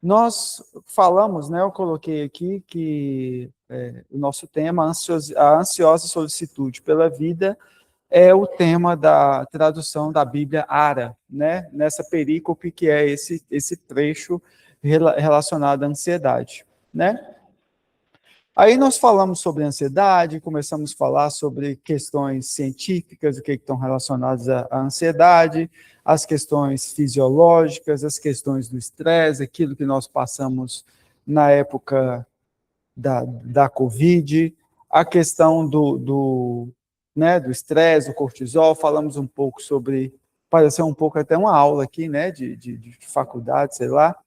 Nós falamos, né, eu coloquei aqui que o nosso tema, a ansiosa solicitude pela vida, é o tema da tradução da Bíblia Ara, né, nessa perícope que é esse trecho relacionado à ansiedade, né? Aí nós falamos sobre ansiedade, começamos a falar sobre questões científicas, o que estão relacionadas à ansiedade, as questões fisiológicas, as questões do estresse, aquilo que nós passamos na época da Covid, a questão né, do estresse, do cortisol, falamos um pouco sobre, pareceu um pouco até uma aula aqui, né, de faculdade, sei lá.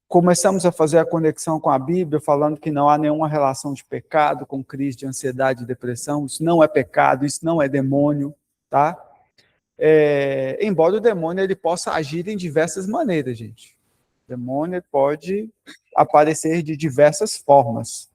Começamos a fazer a conexão com a Bíblia, falando que não há nenhuma relação de pecado com crise de ansiedade e depressão. Isso não é pecado, isso não é demônio, tá? Embora o demônio ele possa agir em diversas maneiras, gente. O demônio pode aparecer de diversas formas.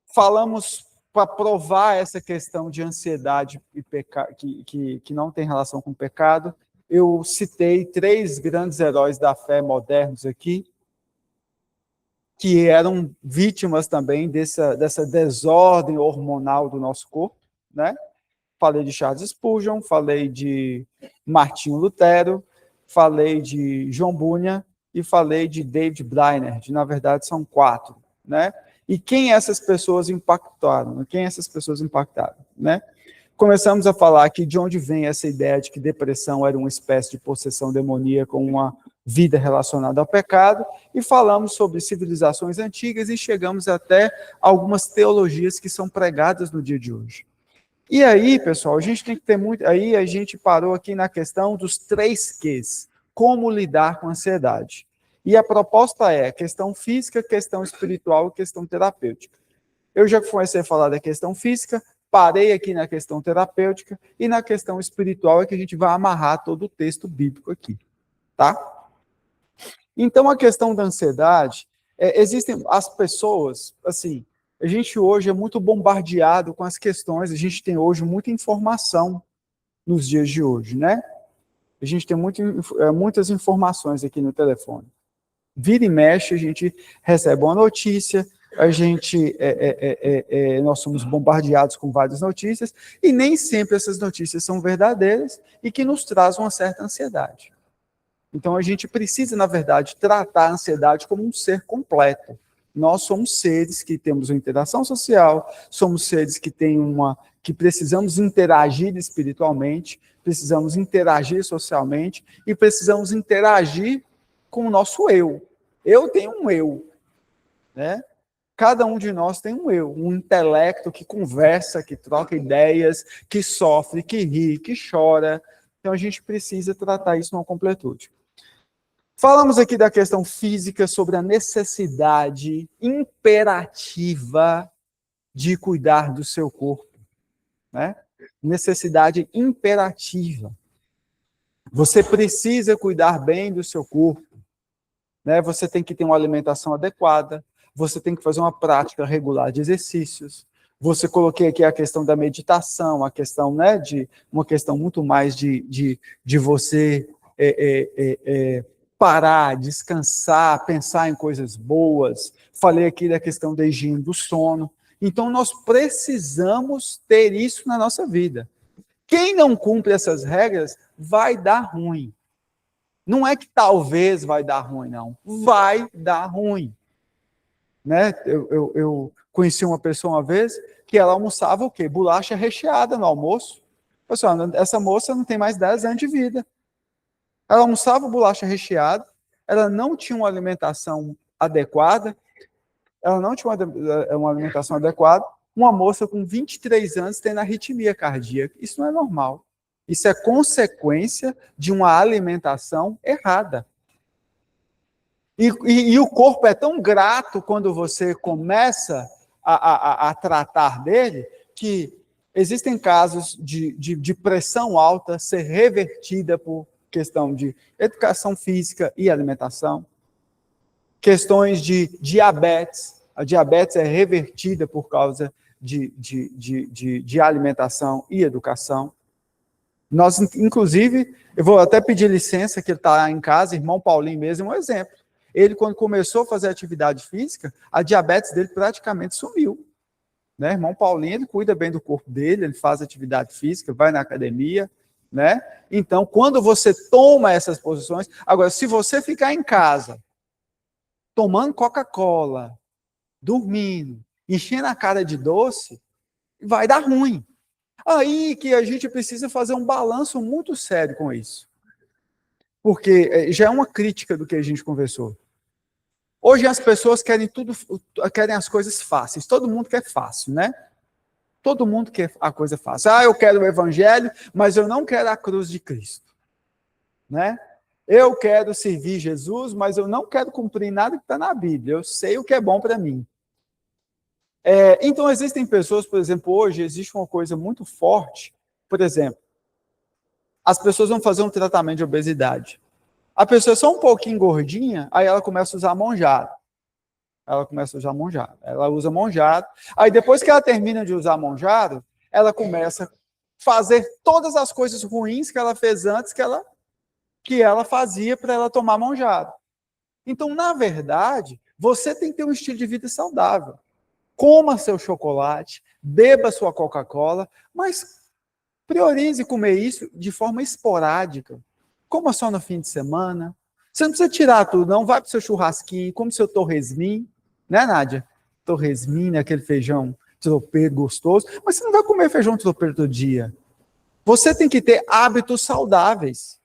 Falamos para provar essa questão de ansiedade e pecado, que não tem relação com pecado. Eu citei 3 grandes heróis da fé modernos aqui, que eram vítimas também dessa desordem hormonal do nosso corpo, né? Falei de Charles Spurgeon, falei de Martinho Lutero, falei de João Bunyan e falei de David Brainerd. Na verdade, são 4, né? E quem essas pessoas impactaram? Quem essas pessoas impactaram, né? Começamos a falar aqui de onde vem essa ideia de que depressão era uma espécie de possessão demoníaca com uma vida relacionada ao pecado, e falamos sobre civilizações antigas e chegamos até algumas teologias que são pregadas no dia de hoje. E aí, pessoal, a gente tem que ter muito... Aí a gente parou aqui na questão dos 3 Qs. Como lidar com a ansiedade. E a proposta é questão física, questão espiritual e questão terapêutica. Eu já comecei a falar da questão física, parei aqui na questão terapêutica, e na questão espiritual é que a gente vai amarrar todo o texto bíblico aqui, tá? Então, a questão da ansiedade, existem as pessoas, assim, a gente hoje é muito bombardeado com as questões, a gente tem hoje muita informação nos dias de hoje, né? A gente tem muitas informações aqui no telefone. Vira e mexe, a gente recebe uma notícia, nós somos bombardeados com várias notícias, e nem sempre essas notícias são verdadeiras e que nos trazem uma certa ansiedade. Então, a gente precisa, na verdade, tratar a ansiedade como um ser completo. Nós somos seres que temos uma interação social, somos seres que precisamos interagir espiritualmente, precisamos interagir socialmente e precisamos interagir com o nosso eu. Eu tenho um eu, né? Cada um de nós tem um eu, um intelecto que conversa, que troca ideias, que sofre, que ri, que chora. Então, a gente precisa tratar isso numa completude. Falamos aqui da questão física, sobre a necessidade imperativa de cuidar do seu corpo, né? Necessidade imperativa. Você precisa cuidar bem do seu corpo, né? Você tem que ter uma alimentação adequada, você tem que fazer uma prática regular de exercícios. Coloquei aqui a questão da meditação, a questão, né, de uma questão muito mais de você parar, descansar, pensar em coisas boas. Falei aqui da questão da higiene do sono. Então, nós precisamos ter isso na nossa vida. Quem não cumpre essas regras vai dar ruim. Não é que talvez vai dar ruim, não. Vai dar ruim. Né? Eu conheci uma pessoa uma vez que ela almoçava o quê? Bolacha recheada no almoço. Pessoal, essa moça não tem mais 10 anos de vida. Ela almoçava bolacha recheada, ela não tinha uma alimentação adequada, uma moça com 23 anos tendo arritmia cardíaca. Isso não é normal. Isso é consequência de uma alimentação errada. E o corpo é tão grato quando você começa a tratar dele, que existem casos de pressão alta ser revertida por questão de educação física e alimentação, questões de diabetes. A diabetes é revertida por causa de alimentação e educação, Nós, inclusive, eu vou até pedir licença, que ele está em casa, irmão Paulinho mesmo, é um exemplo. Ele, quando começou a fazer atividade física, a diabetes dele praticamente sumiu. Né? Irmão Paulinho, ele cuida bem do corpo dele, ele faz atividade física, vai na academia, né? Então, quando você toma essas posições... Agora, se você ficar em casa, tomando Coca-Cola, dormindo, enchendo a cara de doce, vai dar ruim. Aí que a gente precisa fazer um balanço muito sério com isso. Porque já é uma crítica do que a gente conversou. Hoje as pessoas querem querem as coisas fáceis. Todo mundo quer fácil, né? Todo mundo quer a coisa fácil. Ah, eu quero o evangelho, mas eu não quero a cruz de Cristo. Né? Eu quero servir Jesus, mas eu não quero cumprir nada que está na Bíblia. Eu sei o que é bom para mim. Então, existem pessoas, por exemplo, hoje existe uma coisa muito forte. Por exemplo, as pessoas vão fazer um tratamento de obesidade. A pessoa é só um pouquinho gordinha, aí ela começa a usar monjado. Ela usa monjado. Aí depois que ela termina de usar monjado, ela começa a fazer todas as coisas ruins que ela fez antes que ela fazia para ela tomar monjado. Então, na verdade, você tem que ter um estilo de vida saudável. Coma seu chocolate, beba sua Coca-Cola, mas priorize comer isso de forma esporádica. Coma só no fim de semana. Você não precisa tirar tudo, não. Vai para o seu churrasquinho, come seu torresmin, né, Nádia? Torresmin, né, aquele feijão tropeiro gostoso. Mas você não vai comer feijão tropeiro todo dia. Você tem que ter hábitos saudáveis.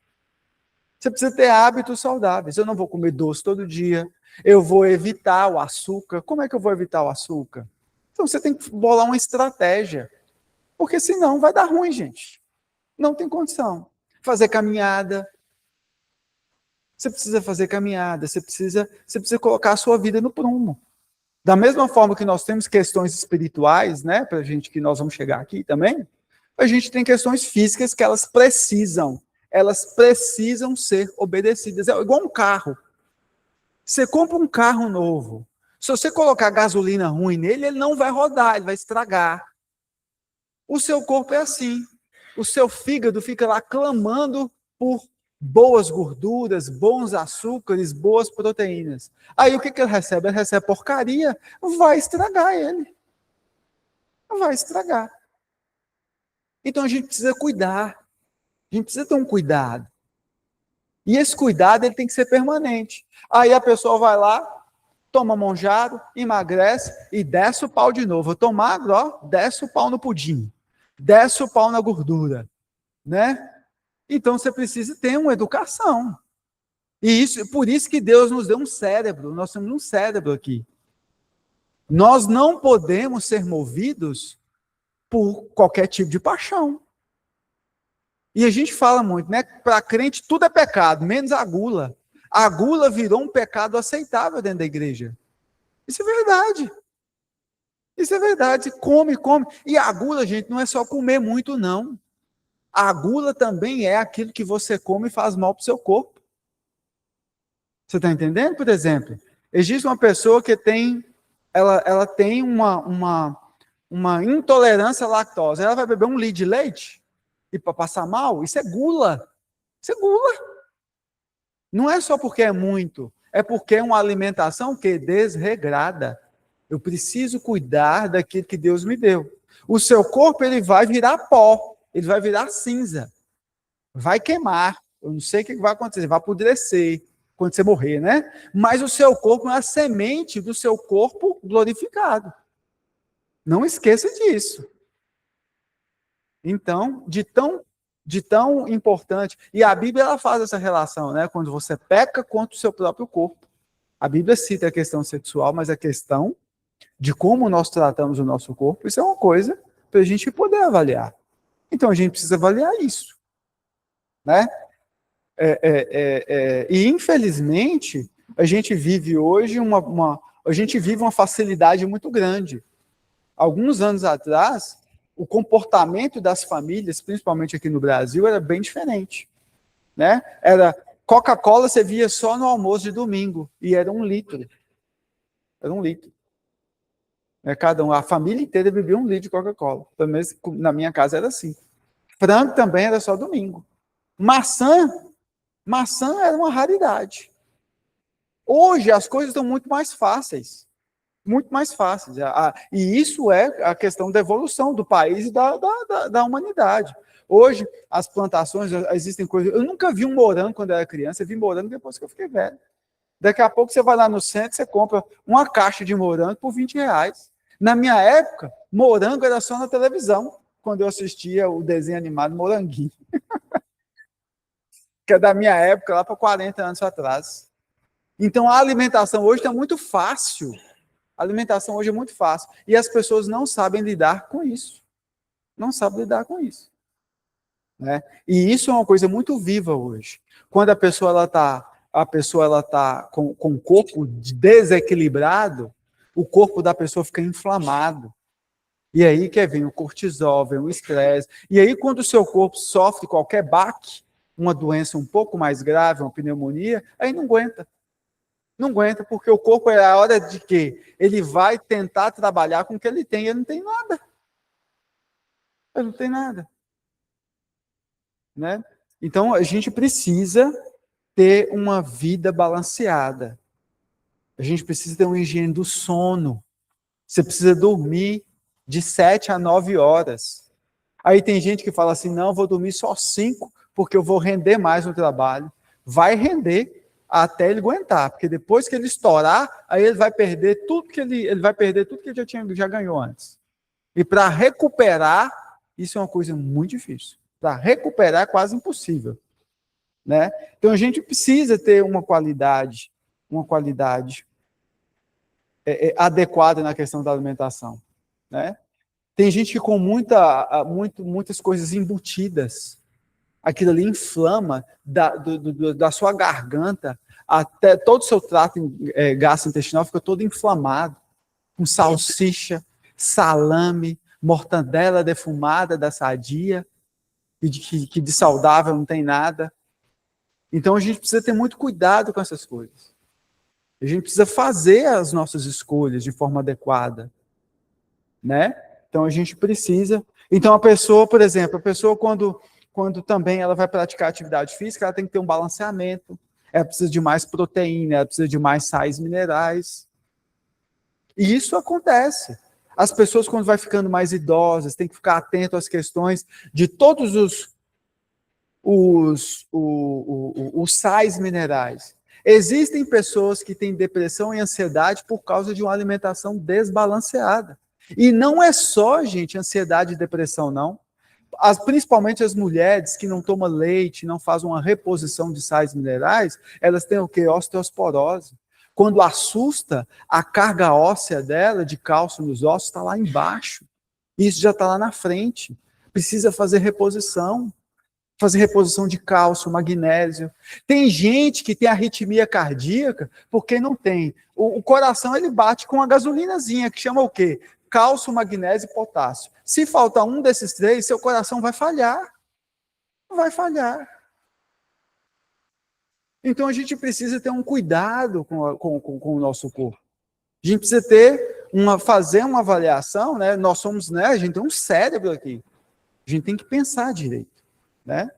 Você precisa ter hábitos saudáveis. Eu não vou comer doce todo dia. Eu vou evitar o açúcar. Como é que eu vou evitar o açúcar? Então você tem que bolar uma estratégia. Porque senão vai dar ruim, gente. Não tem condição. Fazer caminhada. Você precisa fazer caminhada. Você precisa colocar a sua vida no prumo. Da mesma forma que nós temos questões espirituais, né, pra gente, que nós vamos chegar aqui também, a gente tem questões físicas que elas precisam ser obedecidas. É igual um carro. Você compra um carro novo. Se você colocar gasolina ruim nele, ele não vai rodar, ele vai estragar. O seu corpo é assim. O seu fígado fica lá clamando por boas gorduras, bons açúcares, boas proteínas. Aí o que ele recebe? Ele recebe porcaria, vai estragar ele. Vai estragar. Então a gente precisa cuidar. A gente precisa ter um cuidado. E esse cuidado ele tem que ser permanente. Aí a pessoa vai lá, toma monjado, emagrece e desce o pau de novo. Eu tô magro, ó, desce o pau no pudim. Desce o pau na gordura. Né? Então você precisa ter uma educação. E por isso que Deus nos deu um cérebro. Nós temos um cérebro aqui. Nós não podemos ser movidos por qualquer tipo de paixão. E a gente fala muito, né? Para crente tudo é pecado, menos a gula. A gula virou um pecado aceitável dentro da igreja. Isso é verdade. Isso é verdade. Come. E a gula, gente, não é só comer muito, não. A gula também é aquilo que você come e faz mal para o seu corpo. Você está entendendo? Por exemplo, existe uma pessoa que ela tem uma intolerância à lactose. Ela vai beber 1 litro de leite e para passar mal? Isso é gula. Isso é gula. Não é só porque é muito, é porque é uma alimentação que é desregrada. Eu preciso cuidar daquilo que Deus me deu. O seu corpo ele vai virar pó, ele vai virar cinza, vai queimar. Eu não sei o que vai acontecer, vai apodrecer quando você morrer, né? Mas o seu corpo é a semente do seu corpo glorificado. Não esqueça disso. Então, de tão importante, e a Bíblia ela faz essa relação, né? Quando você peca contra o seu próprio corpo. A Bíblia cita a questão sexual, mas a questão de como nós tratamos o nosso corpo, isso é uma coisa para a gente poder avaliar. Então a gente precisa avaliar isso, né? E infelizmente a gente vive hoje uma facilidade muito grande. Alguns anos atrás, o comportamento das famílias, principalmente aqui no Brasil, era bem diferente, né? Era Coca-Cola você via só no almoço de domingo e era 1 litro. Era 1 litro. A família inteira bebia 1 litro de Coca-Cola. Pelo menos na minha casa era assim. Frango também era só domingo. Maçã era uma raridade. Hoje as coisas estão muito mais fáceis. Muito mais fáceis. E isso é a questão da evolução do país e da humanidade. Hoje, as plantações, existem coisas... Eu nunca vi um morango quando eu era criança, eu vi morango depois que eu fiquei velho. Daqui a pouco você vai lá no centro, você compra uma caixa de morango por R$20. Na minha época, morango era só na televisão, quando eu assistia o desenho animado Moranguinho. Que é da minha época, lá para 40 anos atrás. Então, a alimentação hoje está muito fácil. A alimentação hoje é muito fácil. E as pessoas não sabem lidar com isso. Não sabem lidar com isso. Né? E isso é uma coisa muito viva hoje. Quando a pessoa está com o corpo desequilibrado, o corpo da pessoa fica inflamado. E aí que vem o cortisol, vem o estresse. E aí quando o seu corpo sofre qualquer baque, uma doença um pouco mais grave, uma pneumonia, aí não aguenta. Não aguenta, porque o corpo é a hora de que ele vai tentar trabalhar com o que ele tem. Ele não tem nada. Ele não tem nada. Né? Então, a gente precisa ter uma vida balanceada. A gente precisa ter uma higiene do sono. Você precisa dormir de 7 a 9 horas. Aí tem gente que fala assim, não, vou dormir só 5, porque eu vou render mais no trabalho. Vai render até ele aguentar, porque depois que ele estourar, aí ele vai perder tudo que ele vai perder tudo que ele já ganhou antes. E para recuperar, isso é uma coisa muito difícil. Para recuperar é quase impossível, né? Então a gente precisa ter uma qualidade adequada na questão da alimentação, né? Tem gente que com muitas coisas embutidas, aquilo ali inflama da sua garganta até todo o seu trato gastrointestinal fica todo inflamado, com salsicha, salame, mortandela defumada da Sadia, que de saudável não tem nada. Então a gente precisa ter muito cuidado com essas coisas. A gente precisa fazer as nossas escolhas de forma adequada, né? Então a gente precisa. Então a pessoa, por exemplo, quando também ela vai praticar atividade física, ela tem que ter um balanceamento. Ela precisa de mais proteína, ela precisa de mais sais minerais. E isso acontece. As pessoas, quando vai ficando mais idosas, têm que ficar atento às questões de todos os sais minerais. Existem pessoas que têm depressão e ansiedade por causa de uma alimentação desbalanceada. E não é só, gente, ansiedade e depressão, não. Principalmente as mulheres que não tomam leite, não fazem uma reposição de sais minerais, elas têm o quê? Osteoporose. Quando assusta, a carga óssea dela, de cálcio nos ossos, está lá embaixo. Isso já está lá na frente. Precisa fazer reposição de cálcio, magnésio. Tem gente que tem arritmia cardíaca porque não tem. O coração ele bate com uma gasolinazinha, que chama o quê? Cálcio, magnésio e potássio. Se faltar um desses três, seu coração vai falhar. Vai falhar. Então a gente precisa ter um cuidado com o nosso corpo. A gente precisa fazer uma avaliação, né? Nós somos, né? A gente tem um cérebro aqui. A gente tem que pensar direito, né?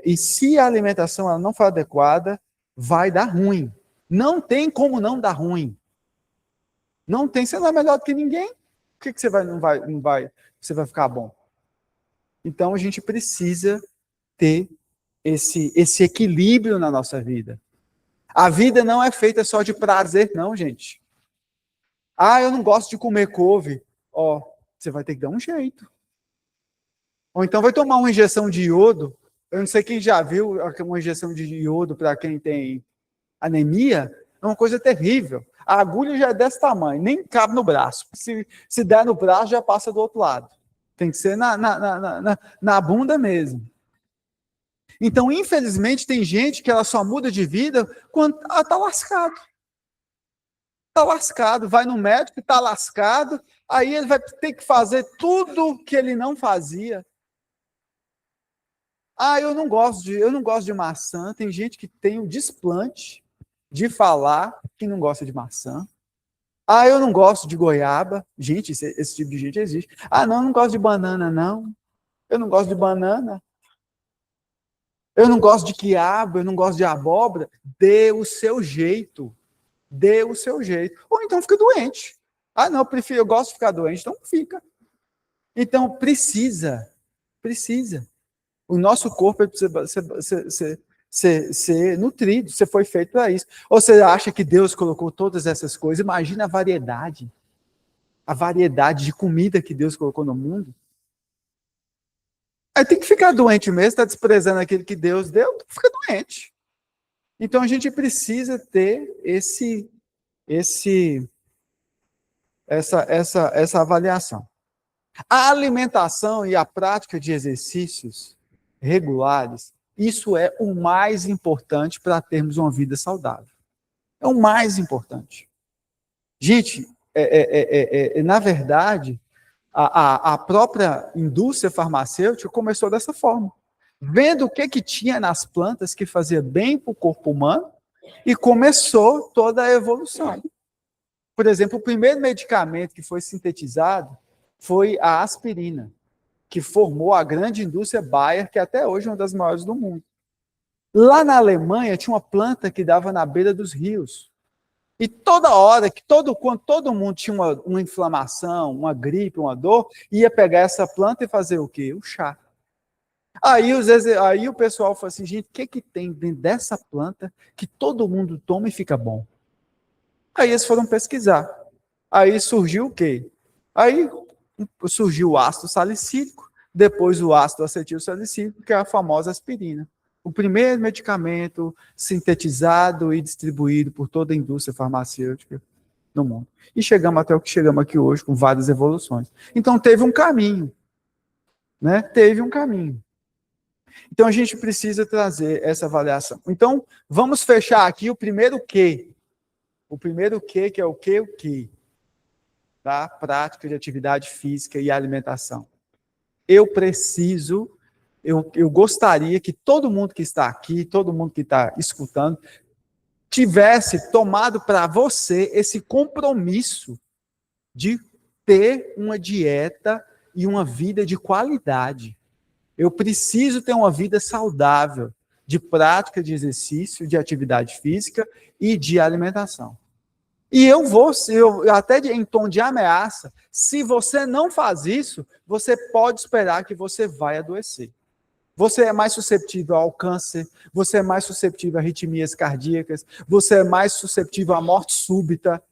E se a alimentação ela não for adequada, vai dar ruim. Não tem como não dar ruim. Não tem, você não é melhor do que ninguém. Por que você você vai ficar bom? Então a gente precisa ter esse equilíbrio na nossa vida. A vida não é feita só de prazer, não, gente. Ah, eu não gosto de comer couve. Ó, você vai ter que dar um jeito. Ou então vai tomar uma injeção de iodo. Eu não sei quem já viu uma injeção de iodo para quem tem anemia. É uma coisa terrível. A agulha já é desse tamanho, nem cabe no braço. Se der no braço, já passa do outro lado. Tem que ser na bunda mesmo. Então, infelizmente, tem gente que ela só muda de vida quando ela está lascado. Está lascado, vai no médico, está lascado, aí ele vai ter que fazer tudo que ele não fazia. Ah, eu não gosto de maçã. Tem gente que tem o desplante de falar que não gosta de maçã. Ah, eu não gosto de goiaba. Gente, esse tipo de gente existe. Ah, não, eu não gosto de banana, não. Eu não gosto de banana. Eu não gosto de quiabo, eu não gosto de abóbora. Dê o seu jeito. Dê o seu jeito. Ou então fica doente. Ah, não, eu gosto de ficar doente, então fica. Então precisa. O nosso corpo precisa ser nutrido, você foi feito para isso. Ou você acha que Deus colocou todas essas coisas? Imagina a variedade de comida que Deus colocou no mundo. Aí tem que ficar doente mesmo, está desprezando aquilo que Deus deu, fica doente. Então a gente precisa ter essa avaliação. A alimentação e a prática de exercícios regulares, isso é o mais importante para termos uma vida saudável. É o mais importante. Gente, na verdade, a própria indústria farmacêutica começou dessa forma. Vendo o que tinha nas plantas que fazia bem para o corpo humano e começou toda a evolução. Por exemplo, o primeiro medicamento que foi sintetizado foi a aspirina, que formou a grande indústria Bayer, que até hoje é uma das maiores do mundo. Lá na Alemanha tinha uma planta que dava na beira dos rios. E toda hora, quando todo mundo tinha uma inflamação, uma gripe, uma dor, ia pegar essa planta e fazer o quê? O chá. Aí o pessoal falou assim, gente, o que tem dentro dessa planta que todo mundo toma e fica bom? Aí eles foram pesquisar. Aí surgiu o quê? Aí surgiu o ácido salicílico, depois o ácido acetilsalicílico, que é a famosa aspirina. O primeiro medicamento sintetizado e distribuído por toda a indústria farmacêutica no mundo. E chegamos até o que chegamos aqui hoje, com várias evoluções. Então teve um caminho. Né? Teve um caminho. Então a gente precisa trazer essa avaliação. Então, vamos fechar aqui o primeiro quê. O primeiro quê, que é o quê? O quê? Tá? Prática de atividade física e alimentação. Eu gostaria que todo mundo que está aqui, todo mundo que está escutando, tivesse tomado para você esse compromisso de ter uma dieta e uma vida de qualidade. Eu preciso ter uma vida saudável, de prática de exercício, de atividade física e de alimentação. E eu até em tom de ameaça, se você não faz isso, você pode esperar que você vai adoecer. Você é mais suscetível ao câncer, você é mais suscetível a arritmias cardíacas, você é mais suscetível à morte súbita,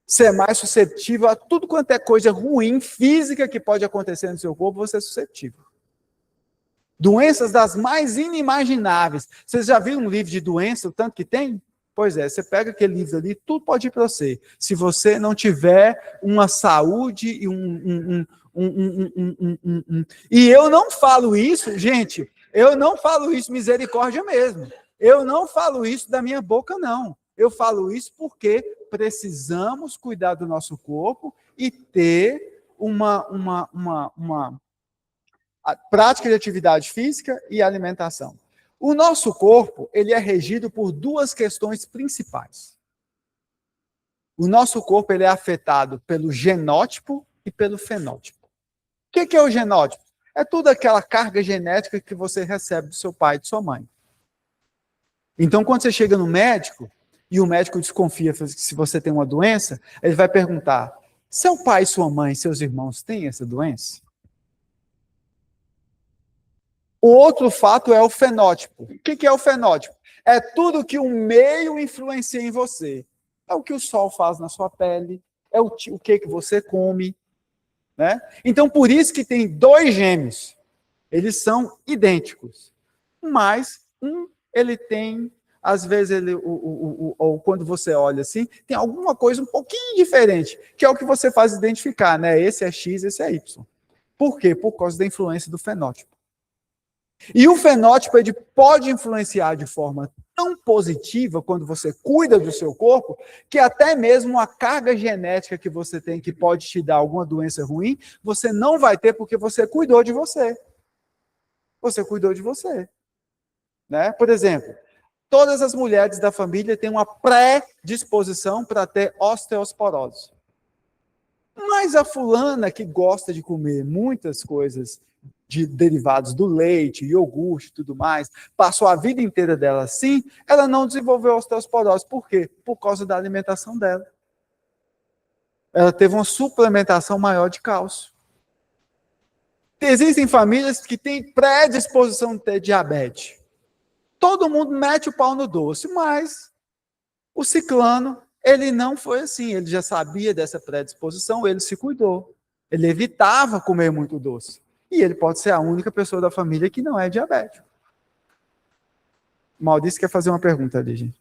você é mais suscetível a tudo quanto é coisa ruim, física que pode acontecer no seu corpo, você é suscetível. Doenças das mais inimagináveis. Vocês já viram um livro de doença, o tanto que tem? Pois é, você pega aquele livro ali, tudo pode ir para você. Se você não tiver uma saúde e E eu não falo isso, gente, eu não falo isso misericórdia mesmo. Eu não falo isso da minha boca, não. Eu falo isso porque precisamos cuidar do nosso corpo e ter uma prática de atividade física e alimentação. O nosso corpo, ele é regido por duas questões principais. O nosso corpo, ele é afetado pelo genótipo e pelo fenótipo. O que é o genótipo? É tudo aquela carga genética que você recebe do seu pai e de sua mãe. Então, quando você chega no médico, e o médico desconfia que se você tem uma doença, ele vai perguntar, seu pai, sua mãe, seus irmãos têm essa doença? O outro fato é o fenótipo. O que é o fenótipo? É tudo que o meio influencia em você. É o que o sol faz na sua pele, é o que você come. Né? Então, por isso que tem dois gêmeos. Eles são idênticos. Mas ele tem, às vezes, ou quando você olha assim, tem alguma coisa um pouquinho diferente, que é o que você faz identificar, né? Esse é X, esse é Y. Por quê? Por causa da influência do fenótipo. E o fenótipo ele pode influenciar de forma tão positiva quando você cuida do seu corpo, que até mesmo a carga genética que você tem, que pode te dar alguma doença ruim, você não vai ter porque você cuidou de você. Você cuidou de você. Né? Por exemplo, todas as mulheres da família têm uma predisposição para ter osteoporose. Mas a fulana que gosta de comer muitas coisas de derivados do leite, iogurte e tudo mais, passou a vida inteira dela assim, ela não desenvolveu osteoporose. Por quê? Por causa da alimentação dela. Ela teve uma suplementação maior de cálcio. Existem famílias que têm predisposição de ter diabetes. Todo mundo mete o pau no doce, mas o ciclano, ele não foi assim. Ele já sabia dessa predisposição, ele se cuidou. Ele evitava comer muito doce. E ele pode ser a única pessoa da família que não é diabético. Maurício quer fazer uma pergunta ali, gente.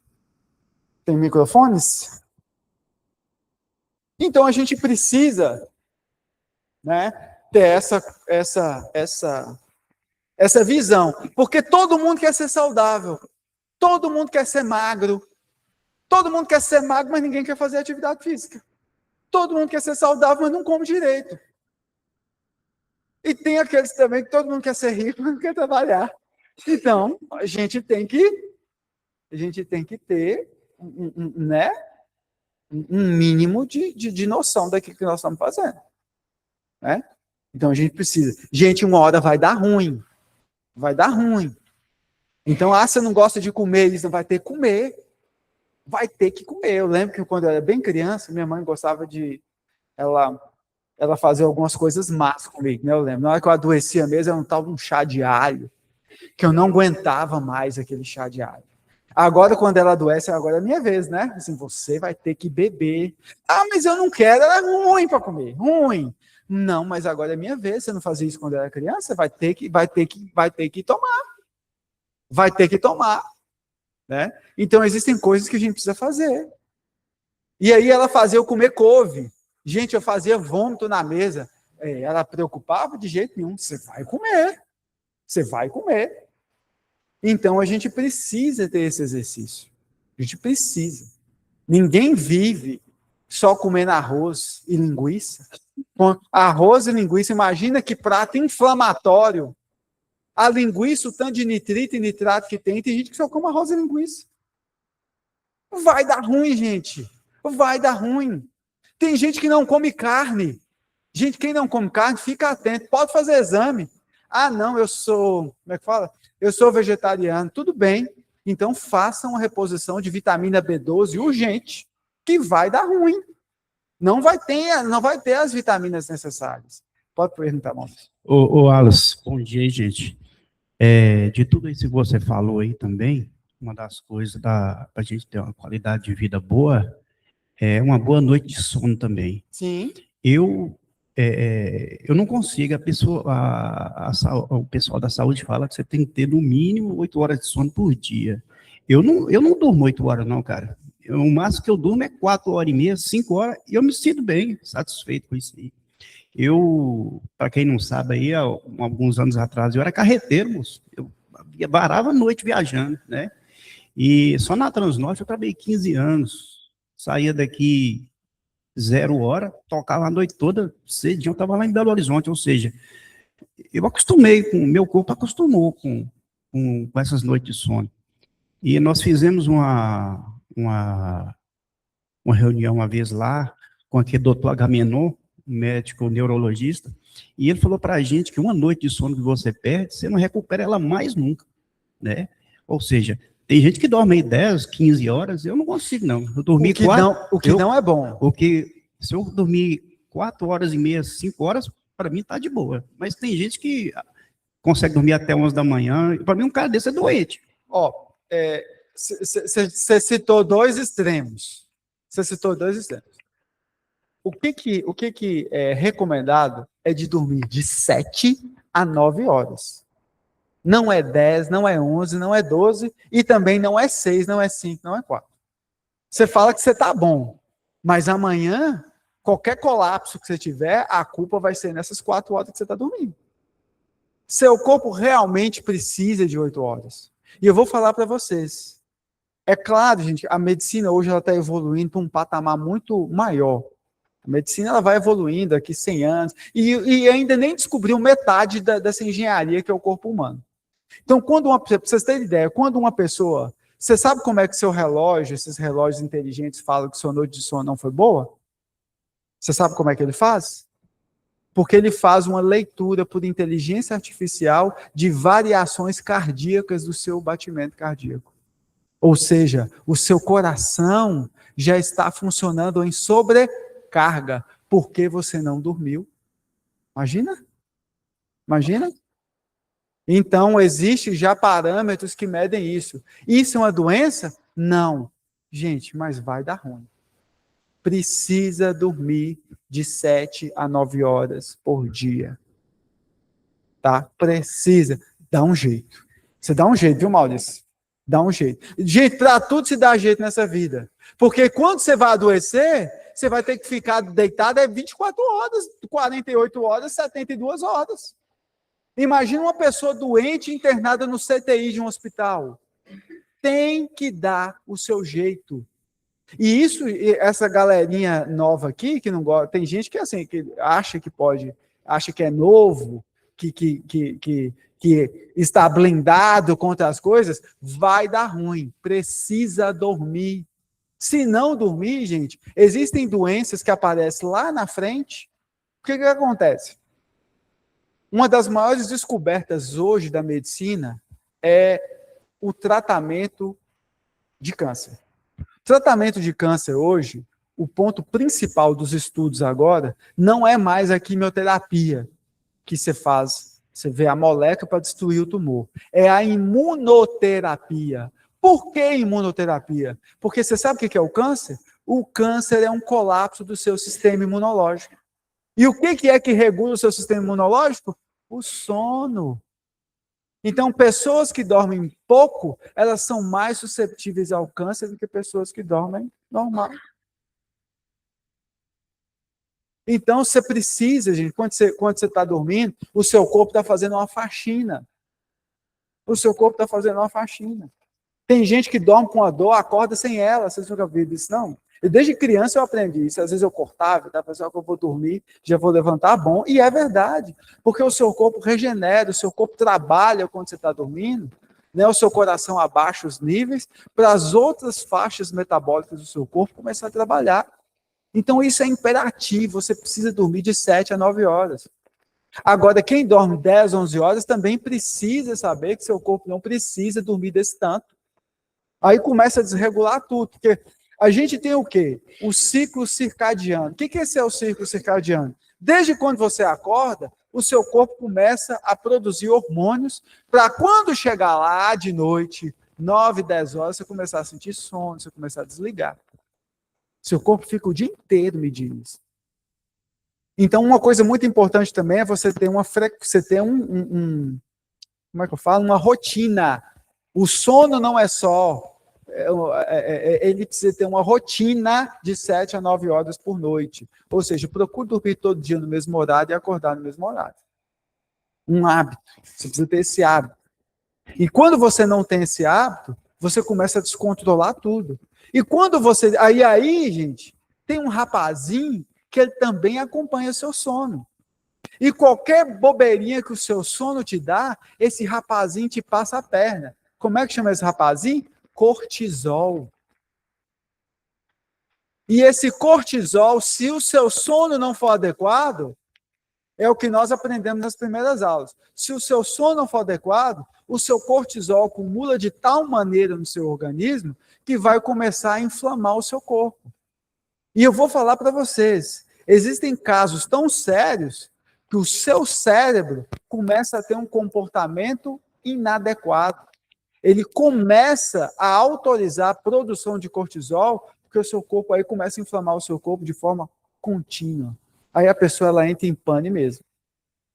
Tem microfones? Então a gente precisa, né, ter essa visão. Porque todo mundo quer ser saudável. Todo mundo quer ser magro. Todo mundo quer ser magro, mas ninguém quer fazer atividade física. Todo mundo quer ser saudável, mas não come direito. E tem aqueles também que todo mundo quer ser rico, mas não quer trabalhar. Então, a gente tem que ter né, um mínimo de noção daquilo que nós estamos fazendo. Né? Então, a gente precisa. Gente, uma hora vai dar ruim. Vai dar ruim. Então, você não gosta de comer, isso não vai ter que comer. Vai ter que comer. Eu lembro que quando eu era bem criança, minha mãe gostava de ela fazer algumas coisas más comigo, né? Eu lembro. Na hora que eu adoecia mesmo, eu estava um chá de alho, que eu não aguentava mais aquele chá de alho. Agora, quando ela adoece, agora é a minha vez, né? Assim, você vai ter que beber. Mas eu não quero, era ruim para comer, ruim. Não, mas agora é minha vez. Você não fazia isso quando era criança? Vai ter que tomar. Vai ter que tomar. Né? Então, existem coisas que a gente precisa fazer. E aí ela fazia eu comer couve. Gente, eu fazia vômito na mesa. Ela preocupava de jeito nenhum. Você vai comer. Você vai comer. Então, a gente precisa ter esse exercício. A gente precisa. Ninguém vive só comendo arroz e linguiça. Com arroz e linguiça, imagina que prato inflamatório. A linguiça, o tanto de nitrito e nitrato que tem gente que só come arroz e linguiça. Vai dar ruim, gente. Vai dar ruim. Tem gente que não come carne. Gente, quem não come carne, fica atento. Pode fazer exame. Não, eu sou... Como é que fala? Eu sou vegetariano. Tudo bem. Então, façam uma reposição de vitamina B12 urgente, que vai dar ruim. Não vai ter as vitaminas necessárias. Pode perguntar, Maurício. Ô Alice, bom dia, gente. De tudo isso que você falou aí também, uma das coisas para a gente ter uma qualidade de vida boa é uma boa noite de sono também. Sim. Eu não consigo, o pessoal da saúde fala que você tem que ter no mínimo 8 horas de sono por dia. Eu não durmo 8 horas não, cara. O máximo que eu durmo é 4 horas e meia, 5 horas, e eu me sinto bem, satisfeito com isso aí. Para quem não sabe aí, há alguns anos atrás, eu era carreteiro, moço. Eu varava a noite viajando, né? E só na Transnorte eu trabalhei 15 anos. Saía daqui 0 hora, tocava a noite toda, cedinho, eu estava lá em Belo Horizonte, ou seja, eu acostumei, o meu corpo acostumou com essas noites de sono. E nós fizemos uma reunião uma vez lá, com aquele doutor Agamenon, médico neurologista, e ele falou para a gente que uma noite de sono que você perde, você não recupera ela mais nunca, né? Ou seja, tem gente que dorme aí 10, 15 horas, eu não consigo não. Eu dormi o que não é bom. Porque se eu dormir 4 horas e meia, 5 horas, para mim tá de boa. Mas tem gente que consegue dormir até 11 da manhã, para mim um cara desse é doente. Você citou dois extremos. O que é recomendado é de dormir de 7 a 9 horas. Não é 10, não é 11, não é 12, e também não é 6, não é 5, não é 4. Você fala que você está bom, mas amanhã, qualquer colapso que você tiver, a culpa vai ser nessas 4 horas que você está dormindo. Seu corpo realmente precisa de 8 horas. E eu vou falar para vocês. É claro, gente, a medicina hoje está evoluindo para um patamar muito maior. A medicina ela vai evoluindo daqui 100 anos e ainda nem descobriu metade dessa engenharia que é o corpo humano. Então, para vocês terem ideia, quando uma pessoa... Você sabe como é que seu relógio, esses relógios inteligentes falam que sua noite de sono não foi boa? Você sabe como é que ele faz? Porque ele faz uma leitura por inteligência artificial de variações cardíacas do seu batimento cardíaco. Ou seja, o seu coração já está funcionando em sobrecarga, porque você não dormiu. Imagina? Imagina? Então, existem já parâmetros que medem isso. Isso é uma doença? Não. Gente, mas vai dar ruim. Precisa dormir de 7 a 9 horas por dia. Tá? Precisa. Dá um jeito. Você dá um jeito, viu, Maurício? Dá um jeito. Gente, para tudo se dá jeito nessa vida. Porque quando você vai adoecer, você vai ter que ficar deitado 24 horas, 48 horas, 72 horas. Imagina uma pessoa doente internada no CTI de um hospital. Tem que dar o seu jeito. E isso, essa galerinha nova aqui, que não gosta, tem gente que assim, que acha que pode, acha que é novo, que está blindado contra as coisas, vai dar ruim. Precisa dormir. Se não dormir, gente, existem doenças que aparecem lá na frente. O que acontece? Uma das maiores descobertas hoje da medicina é o tratamento de câncer. Tratamento de câncer hoje, o ponto principal dos estudos agora, não é mais a quimioterapia que você faz, você vê a molécula para destruir o tumor. É a imunoterapia. Por que imunoterapia? Porque você sabe o que é o câncer? O câncer é um colapso do seu sistema imunológico. E o que é que regula o seu sistema imunológico? O sono. Então, pessoas que dormem pouco, elas são mais suscetíveis ao câncer do que pessoas que dormem normal. Então, você precisa, gente, quando você está dormindo, o seu corpo está fazendo uma faxina. O seu corpo está fazendo uma faxina. Tem gente que dorme com a dor, acorda sem ela. Vocês nunca viram isso, não? E desde criança eu aprendi isso. Às vezes eu cortava, tá? Pessoal, que eu vou dormir, já vou levantar, bom. E é verdade, porque o seu corpo regenera, o seu corpo trabalha quando você está dormindo, né? O seu coração abaixa os níveis para as outras faixas metabólicas do seu corpo começar a trabalhar. Então isso é imperativo, você precisa dormir de 7 a 9 horas. Agora, quem dorme 10, 11 horas também precisa saber que seu corpo não precisa dormir desse tanto. Aí começa a desregular tudo, porque a gente tem o quê? O ciclo circadiano. O que é esse o ciclo circadiano? Desde quando você acorda, o seu corpo começa a produzir hormônios para quando chegar lá de noite, 9, 10 horas, você começar a sentir sono, você começar a desligar. Seu corpo fica o dia inteiro medindo isso. Então, uma coisa muito importante também é você ter como é que eu falo? Uma rotina. O sono não é só, ele precisa ter uma rotina de 7 a 9 horas por noite. Ou seja, procure dormir todo dia no mesmo horário e acordar no mesmo horário. Um hábito. Você precisa ter esse hábito. E quando você não tem esse hábito, você começa a descontrolar tudo. E quando você... Aí, gente, tem um rapazinho que ele também acompanha seu sono. E qualquer bobeirinha que o seu sono te dá, esse rapazinho te passa a perna. Como é que chama esse rapazinho? Cortisol. E esse cortisol, se o seu sono não for adequado, é o que nós aprendemos nas primeiras aulas. Se o seu sono não for adequado, o seu cortisol acumula de tal maneira no seu organismo que vai começar a inflamar o seu corpo. E eu vou falar para vocês, existem casos tão sérios que o seu cérebro começa a ter um comportamento inadequado. Ele começa a autorizar a produção de cortisol, porque o seu corpo aí começa a inflamar o seu corpo de forma contínua. Aí a pessoa ela entra em pane mesmo.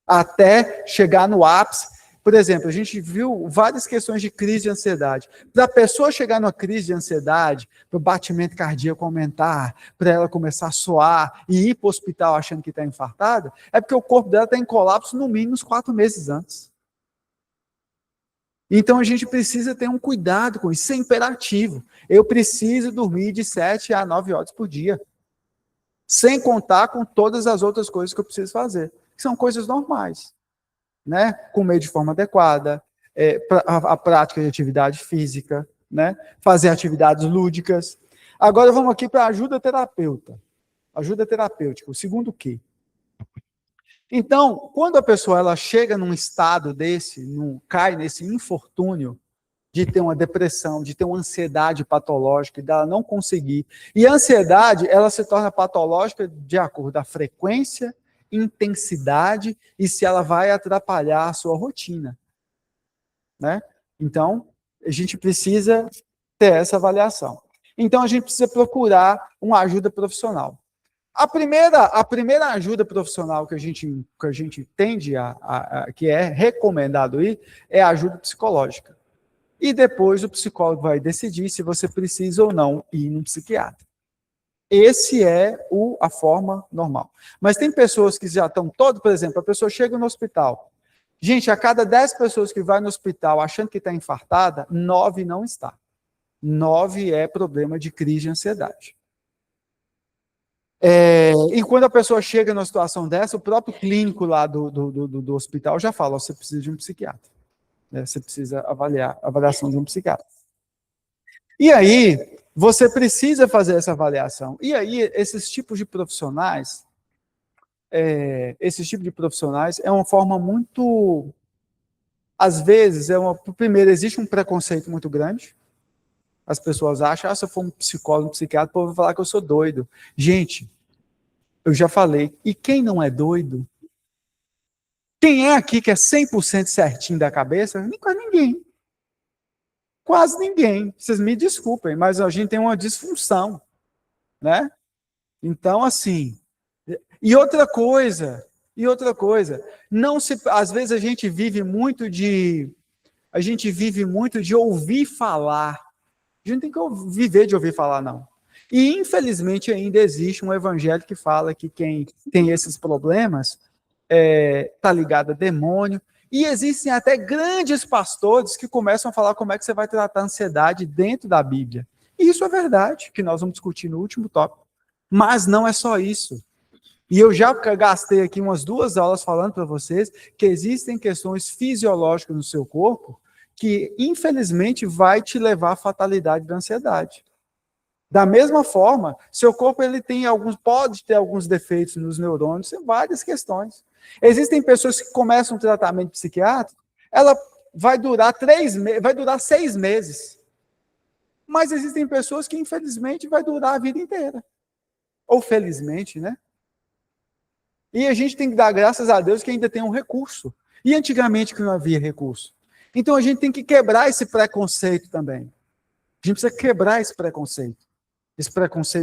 Até chegar no ápice. Por exemplo, a gente viu várias questões de crise de ansiedade. Para a pessoa chegar numa crise de ansiedade, para o batimento cardíaco aumentar, para ela começar a suar e ir para o hospital achando que está infartada, é porque o corpo dela está em colapso no mínimo uns 4 meses antes. Então a gente precisa ter um cuidado com isso, isso é imperativo. Eu preciso dormir de 7 a 9 horas por dia, sem contar com todas as outras coisas que eu preciso fazer, que são coisas normais, né? Comer de forma adequada, a prática de atividade física, né? Fazer atividades lúdicas. Agora vamos aqui para a ajuda terapêutica. Ajuda terapêutica, o segundo quê? Então, quando a pessoa ela chega num estado desse, cai nesse infortúnio de ter uma depressão, de ter uma ansiedade patológica, dela não conseguir. E a ansiedade, ela se torna patológica de acordo com a frequência, intensidade e se ela vai atrapalhar a sua rotina, né? Então, a gente precisa ter essa avaliação. Então, a gente precisa procurar uma ajuda profissional. A primeira ajuda profissional que a gente tende que é recomendado ir, é a ajuda psicológica. E depois o psicólogo vai decidir se você precisa ou não ir num psiquiatra. Esse é a forma normal. Mas tem pessoas que já estão por exemplo, a pessoa chega no hospital. Gente, a cada 10 pessoas que vai no hospital achando que está infartada, 9 não está. 9 é problema de crise de ansiedade. E quando a pessoa chega numa situação dessa, o próprio clínico lá do hospital já fala, você precisa de um psiquiatra. Você precisa avaliação de um psiquiatra. E aí, você precisa fazer essa avaliação. E aí, esses tipos de profissionais é uma forma muito... Às vezes, primeiro, existe um preconceito muito grande. As pessoas acham, se eu for um psicólogo, um psiquiatra, o povo vai falar que eu sou doido. Gente, eu já falei, e quem não é doido? Quem é aqui que é 100% certinho da cabeça? Ninguém. Quase ninguém. Vocês me desculpem, mas a gente tem uma disfunção, né? Então, assim... E outra coisa, às vezes a gente vive muito de ouvir falar. A gente tem que viver de ouvir falar, não. E, infelizmente, ainda existe um evangelho que fala que quem tem esses problemas está ligado a demônio. E existem até grandes pastores que começam a falar como é que você vai tratar a ansiedade dentro da Bíblia. E isso é verdade, que nós vamos discutir no último tópico. Mas não é só isso. E eu já gastei aqui umas 2 aulas falando para vocês que existem questões fisiológicas no seu corpo que, infelizmente, vai te levar à fatalidade da ansiedade. Da mesma forma, seu corpo pode ter alguns defeitos nos neurônios, tem várias questões. Existem pessoas que começam um tratamento psiquiátrico, ela vai durar 6 meses. Mas existem pessoas que, infelizmente, vai durar a vida inteira. Ou felizmente, né? E a gente tem que dar graças a Deus que ainda tem um recurso. E antigamente que não havia recurso. Então a gente tem que quebrar esse preconceito também. A gente precisa quebrar esse preconceito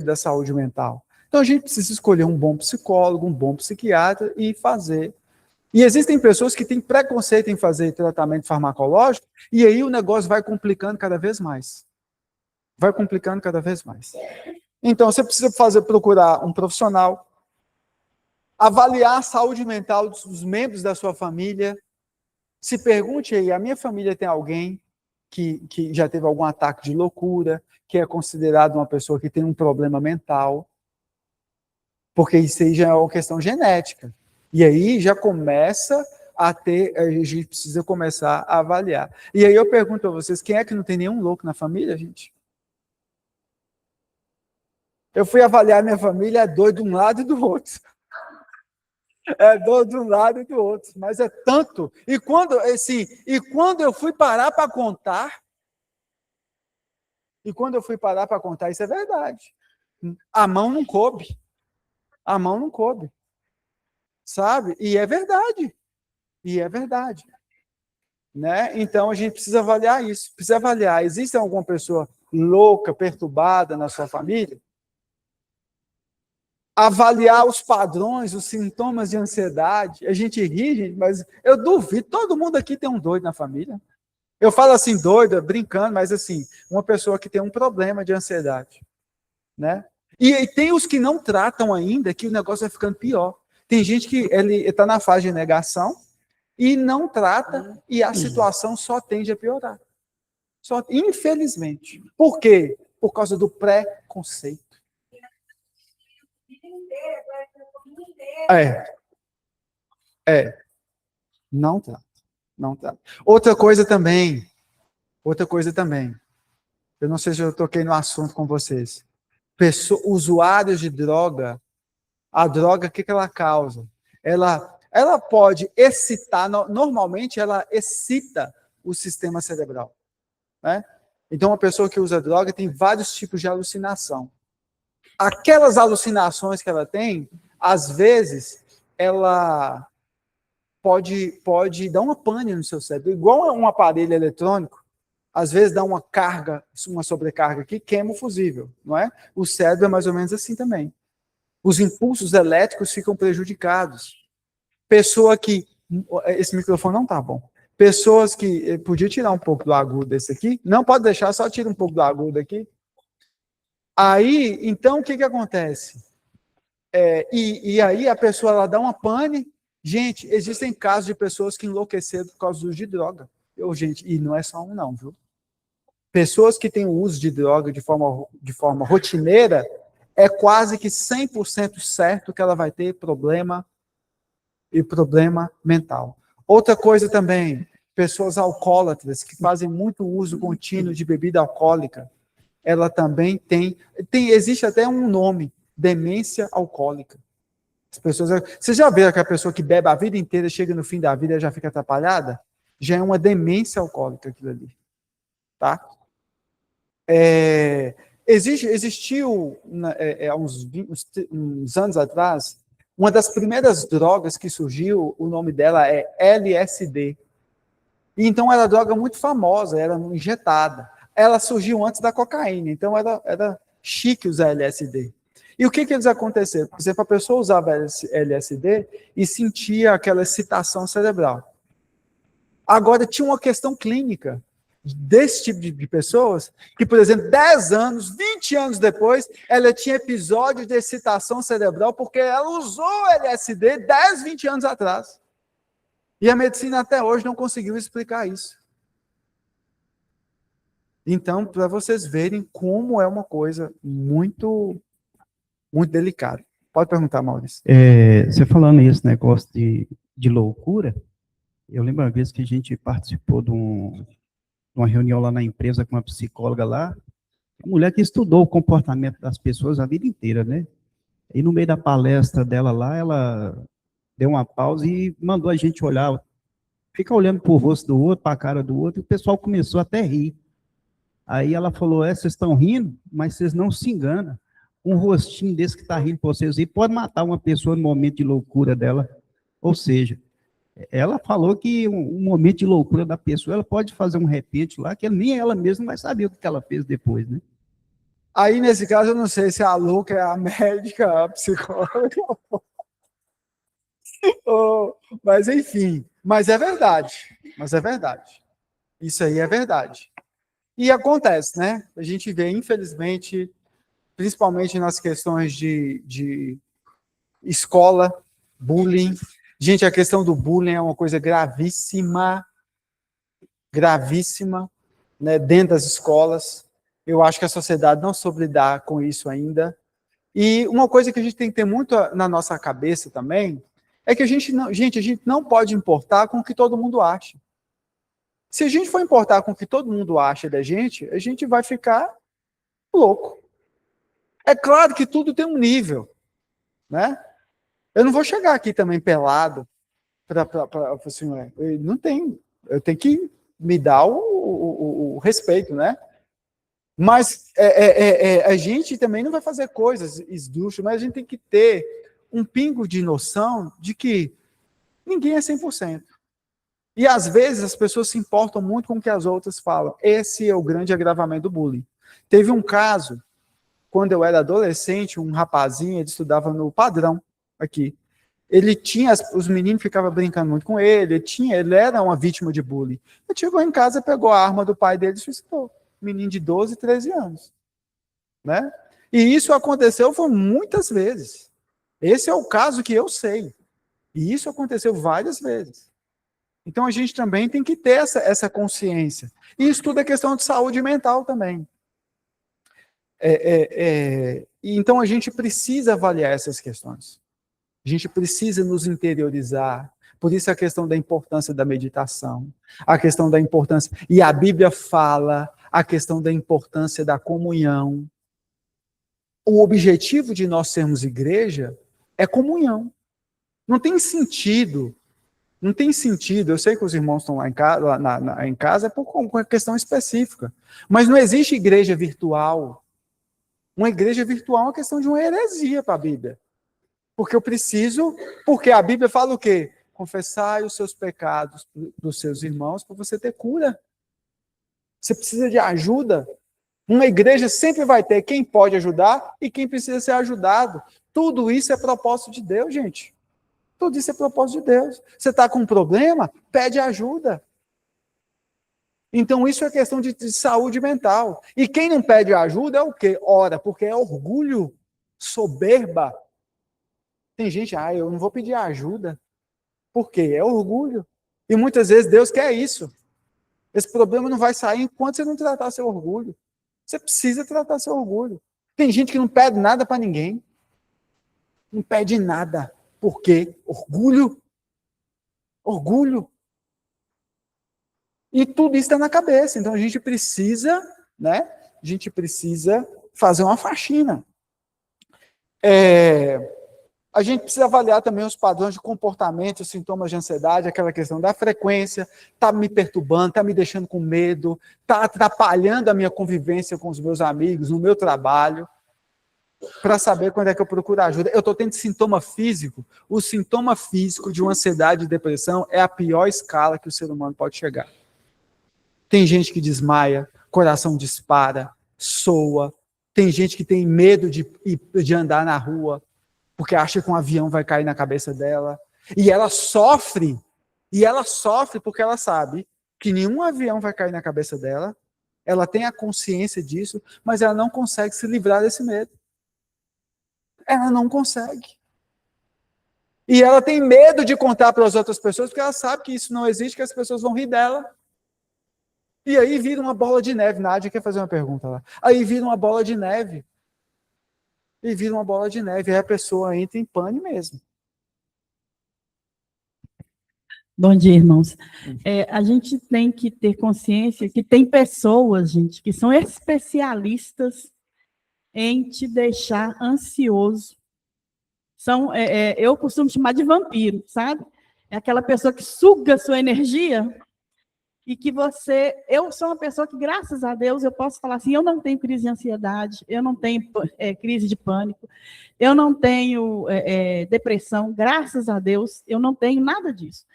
da saúde mental. Então a gente precisa escolher um bom psicólogo, um bom psiquiatra e fazer. E existem pessoas que têm preconceito em fazer tratamento farmacológico e aí o negócio vai complicando cada vez mais. Então você precisa procurar um profissional, avaliar a saúde mental dos membros da sua família. Se pergunte aí, a minha família tem alguém que já teve algum ataque de loucura, que é considerado uma pessoa que tem um problema mental, porque isso aí já é uma questão genética. E aí já começa a gente precisa começar a avaliar. E aí eu pergunto a vocês, quem é que não tem nenhum louco na família, gente? Eu fui avaliar minha família, é doido de um lado e do outro. É doido de um lado e do outro, mas é tanto. E quando eu fui parar para contar, isso é verdade. A mão não coube. Sabe? E é verdade. Né? Então a gente precisa avaliar isso. Existe alguma pessoa louca, perturbada na sua família? Avaliar os padrões, os sintomas de ansiedade. A gente ri, gente, mas eu duvido. Todo mundo aqui tem um doido na família. Eu falo assim, doido, brincando, mas assim, uma pessoa que tem um problema de ansiedade. Né? E tem os que não tratam ainda, que o negócio vai ficando pior. Tem gente que ele está na fase de negação e não trata, e a situação só tende a piorar. Infelizmente. Por quê? Por causa do preconceito. Não trata. Outra coisa também. Eu não sei se eu toquei no assunto com vocês. Usuários de droga, a droga, o que ela causa? ela pode excitar, normalmente ela excita o sistema cerebral, né? Então, uma pessoa que usa droga tem vários tipos de alucinação. Aquelas alucinações que ela tem, às vezes, ela pode dar uma pane no seu cérebro. Igual um aparelho eletrônico, às vezes dá uma carga, uma sobrecarga que queima o fusível, não é? O cérebro é mais ou menos assim também. Os impulsos elétricos ficam prejudicados. Pessoa que... Esse microfone não tá bom. Pessoas que... Podia tirar um pouco do agudo desse aqui? Não, pode deixar, só tira um pouco do agudo aqui. Aí, então, o que acontece? E aí a pessoa ela dá uma pane. Gente, existem casos de pessoas que enlouqueceram por causa do uso de droga. Gente, e não é só um não, viu? Pessoas que têm o uso de droga de forma rotineira, é quase que 100% certo que ela vai ter problema mental. Outra coisa também, pessoas alcoólatras que fazem muito uso contínuo de bebida alcoólica, ela também existe até um nome, demência alcoólica. As pessoas, você já viu que a pessoa que bebe a vida inteira, chega no fim da vida e já fica atrapalhada? Já é uma demência alcoólica aquilo ali. Tá? Existiu, há uns anos atrás, uma das primeiras drogas que surgiu, o nome dela é LSD. E então era droga muito famosa, era injetada. Ela surgiu antes da cocaína, então era chique usar LSD. E o que eles aconteceram? Por exemplo, a pessoa usava LSD e sentia aquela excitação cerebral. Agora, tinha uma questão clínica desse tipo de pessoas, que, por exemplo, 10 anos, 20 anos depois, ela tinha episódio de excitação cerebral porque ela usou LSD 10, 20 anos atrás. E a medicina até hoje não conseguiu explicar isso. Então, para vocês verem como é uma coisa muito, muito delicada. Pode perguntar, Maurício. Você falando esse negócio de loucura, eu lembro uma vez que a gente participou de uma reunião lá na empresa com uma psicóloga lá, uma mulher que estudou o comportamento das pessoas a vida inteira, né? E no meio da palestra dela lá, ela deu uma pausa e mandou a gente olhar, fica olhando para o rosto do outro, para a cara do outro, e o pessoal começou até a rir. Aí ela falou, vocês estão rindo, mas vocês não se enganam. Um rostinho desse que está rindo para vocês aí pode matar uma pessoa no momento de loucura dela. Ou seja, ela falou que um momento de loucura da pessoa, ela pode fazer um repente lá, que nem ela mesma vai saber o que ela fez depois, né? Aí, nesse caso, eu não sei se a louca é a médica, a psicóloga. Mas, enfim. Mas é verdade. Isso aí é verdade. E acontece, né? A gente vê, infelizmente, principalmente nas questões de escola, bullying. Gente, a questão do bullying é uma coisa gravíssima, né, dentro das escolas. Eu acho que a sociedade não soube lidar com isso ainda. E uma coisa que a gente tem que ter muito na nossa cabeça também é que a gente não pode importar com o que todo mundo acha. Se a gente for importar com o que todo mundo acha da gente, a gente vai ficar louco. É claro que tudo tem um nível, né? Eu não vou chegar aqui também pelado para assim, não tem. Eu tenho que me dar o respeito, né? Mas a gente também não vai fazer coisas esdrúxulas, mas a gente tem que ter um pingo de noção de que ninguém é 100%. E às vezes as pessoas se importam muito com o que as outras falam. Esse é o grande agravamento do bullying. Teve um caso, quando eu era adolescente, um rapazinho, ele estudava no Padrão, aqui. Ele tinha, os meninos ficavam brincando muito com ele era uma vítima de bullying. Ele chegou em casa, pegou a arma do pai dele e suicidou. Menino de 12, 13 anos. Né? E isso aconteceu muitas vezes. Esse é o caso que eu sei. E isso aconteceu várias vezes. Então a gente também tem que ter essa consciência. E isso tudo é questão de saúde mental também. Então a gente precisa avaliar essas questões. A gente precisa nos interiorizar. Por isso a questão da importância da meditação, a questão da importância, e a Bíblia fala a questão da importância da comunhão. O objetivo de nós sermos igreja é comunhão. Não tem sentido. Não tem sentido. Eu sei que os irmãos estão lá em casa é por uma questão específica. Mas não existe igreja virtual. Uma igreja virtual é uma questão de uma heresia para a Bíblia. Porque porque a Bíblia fala o quê? Confessai os seus pecados dos seus irmãos para você ter cura. Você precisa de ajuda. Uma igreja sempre vai ter quem pode ajudar e quem precisa ser ajudado. Tudo isso é propósito de Deus, gente. Tudo isso é propósito de Deus. Você está com um problema? Pede ajuda. Então, isso é questão de saúde mental. E quem não pede ajuda é o quê? Ora, porque é orgulho, soberba. Tem gente, eu não vou pedir ajuda. Por quê? É orgulho. E muitas vezes Deus quer isso. Esse problema não vai sair enquanto você não tratar seu orgulho. Você precisa tratar seu orgulho. Tem gente que não pede nada para ninguém. Não pede nada. Por quê? Orgulho. Orgulho. E tudo isso está na cabeça. Então a gente precisa, né? A gente precisa fazer uma faxina. A gente precisa avaliar também os padrões de comportamento, os sintomas de ansiedade, aquela questão da frequência, está me perturbando, está me deixando com medo, está atrapalhando a minha convivência com os meus amigos, no meu trabalho, para saber quando é que eu procuro ajuda. Eu estou tendo sintoma físico. O sintoma físico de uma ansiedade e depressão é a pior escala que o ser humano pode chegar. Tem gente que desmaia, coração dispara, soa, tem gente que tem medo de andar na rua, porque acha que um avião vai cair na cabeça dela. E ela sofre porque ela sabe que nenhum avião vai cair na cabeça dela, ela tem a consciência disso, mas ela não consegue se livrar desse medo. Ela não consegue. E ela tem medo de contar para as outras pessoas, porque ela sabe que isso não existe, que as pessoas vão rir dela. E aí vira uma bola de neve. Nádia quer fazer uma pergunta lá. Aí vira uma bola de neve. E vira uma bola de neve. Aí a pessoa entra em pane mesmo. Bom dia, irmãos. A gente tem que ter consciência que tem pessoas, gente, que são especialistas em te deixar ansioso. Eu costumo chamar de vampiro, sabe? É aquela pessoa que suga a sua energia e que eu sou uma pessoa que, graças a Deus, eu posso falar assim, eu não tenho crise de ansiedade, eu não tenho crise de pânico, eu não tenho depressão, graças a Deus, eu não tenho nada disso.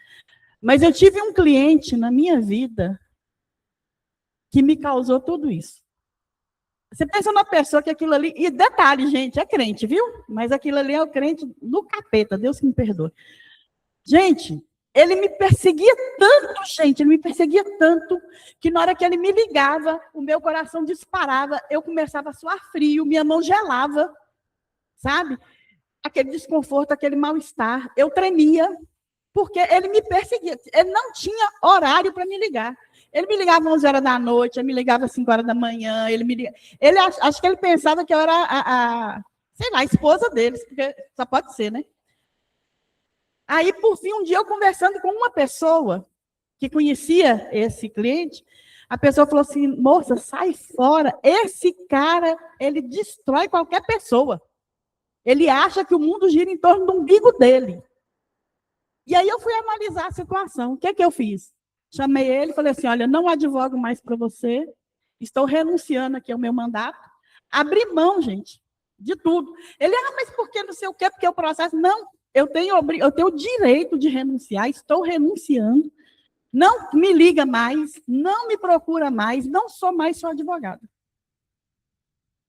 Mas eu tive um cliente na minha vida que me causou tudo isso. Você pensa numa pessoa que aquilo ali... E detalhe, gente, é crente, viu? Mas aquilo ali é o crente do capeta, Deus que me perdoe. Gente, ele me perseguia tanto, que na hora que ele me ligava, o meu coração disparava, eu começava a suar frio, minha mão gelava, sabe? Aquele desconforto, aquele mal-estar, eu tremia, porque ele me perseguia. Ele não tinha horário para me ligar. Ele me ligava às 11 horas da noite, ele me ligava às 5 horas da manhã, acho que ele pensava que eu era a esposa deles, porque só pode ser, né? Aí, por fim, um dia eu conversando com uma pessoa que conhecia esse cliente, a pessoa falou assim, moça, sai fora, esse cara, ele destrói qualquer pessoa. Ele acha que o mundo gira em torno do umbigo dele. E aí eu fui analisar a situação. O que é que eu fiz? Chamei ele e falei assim, olha, não advogo mais para você, estou renunciando aqui ao meu mandato. Abri mão, gente, de tudo. Ele, mas por que não sei o quê? Porque o processo... Não, eu tenho o direito de renunciar, estou renunciando. Não me liga mais, não me procura mais, não sou mais sua advogada.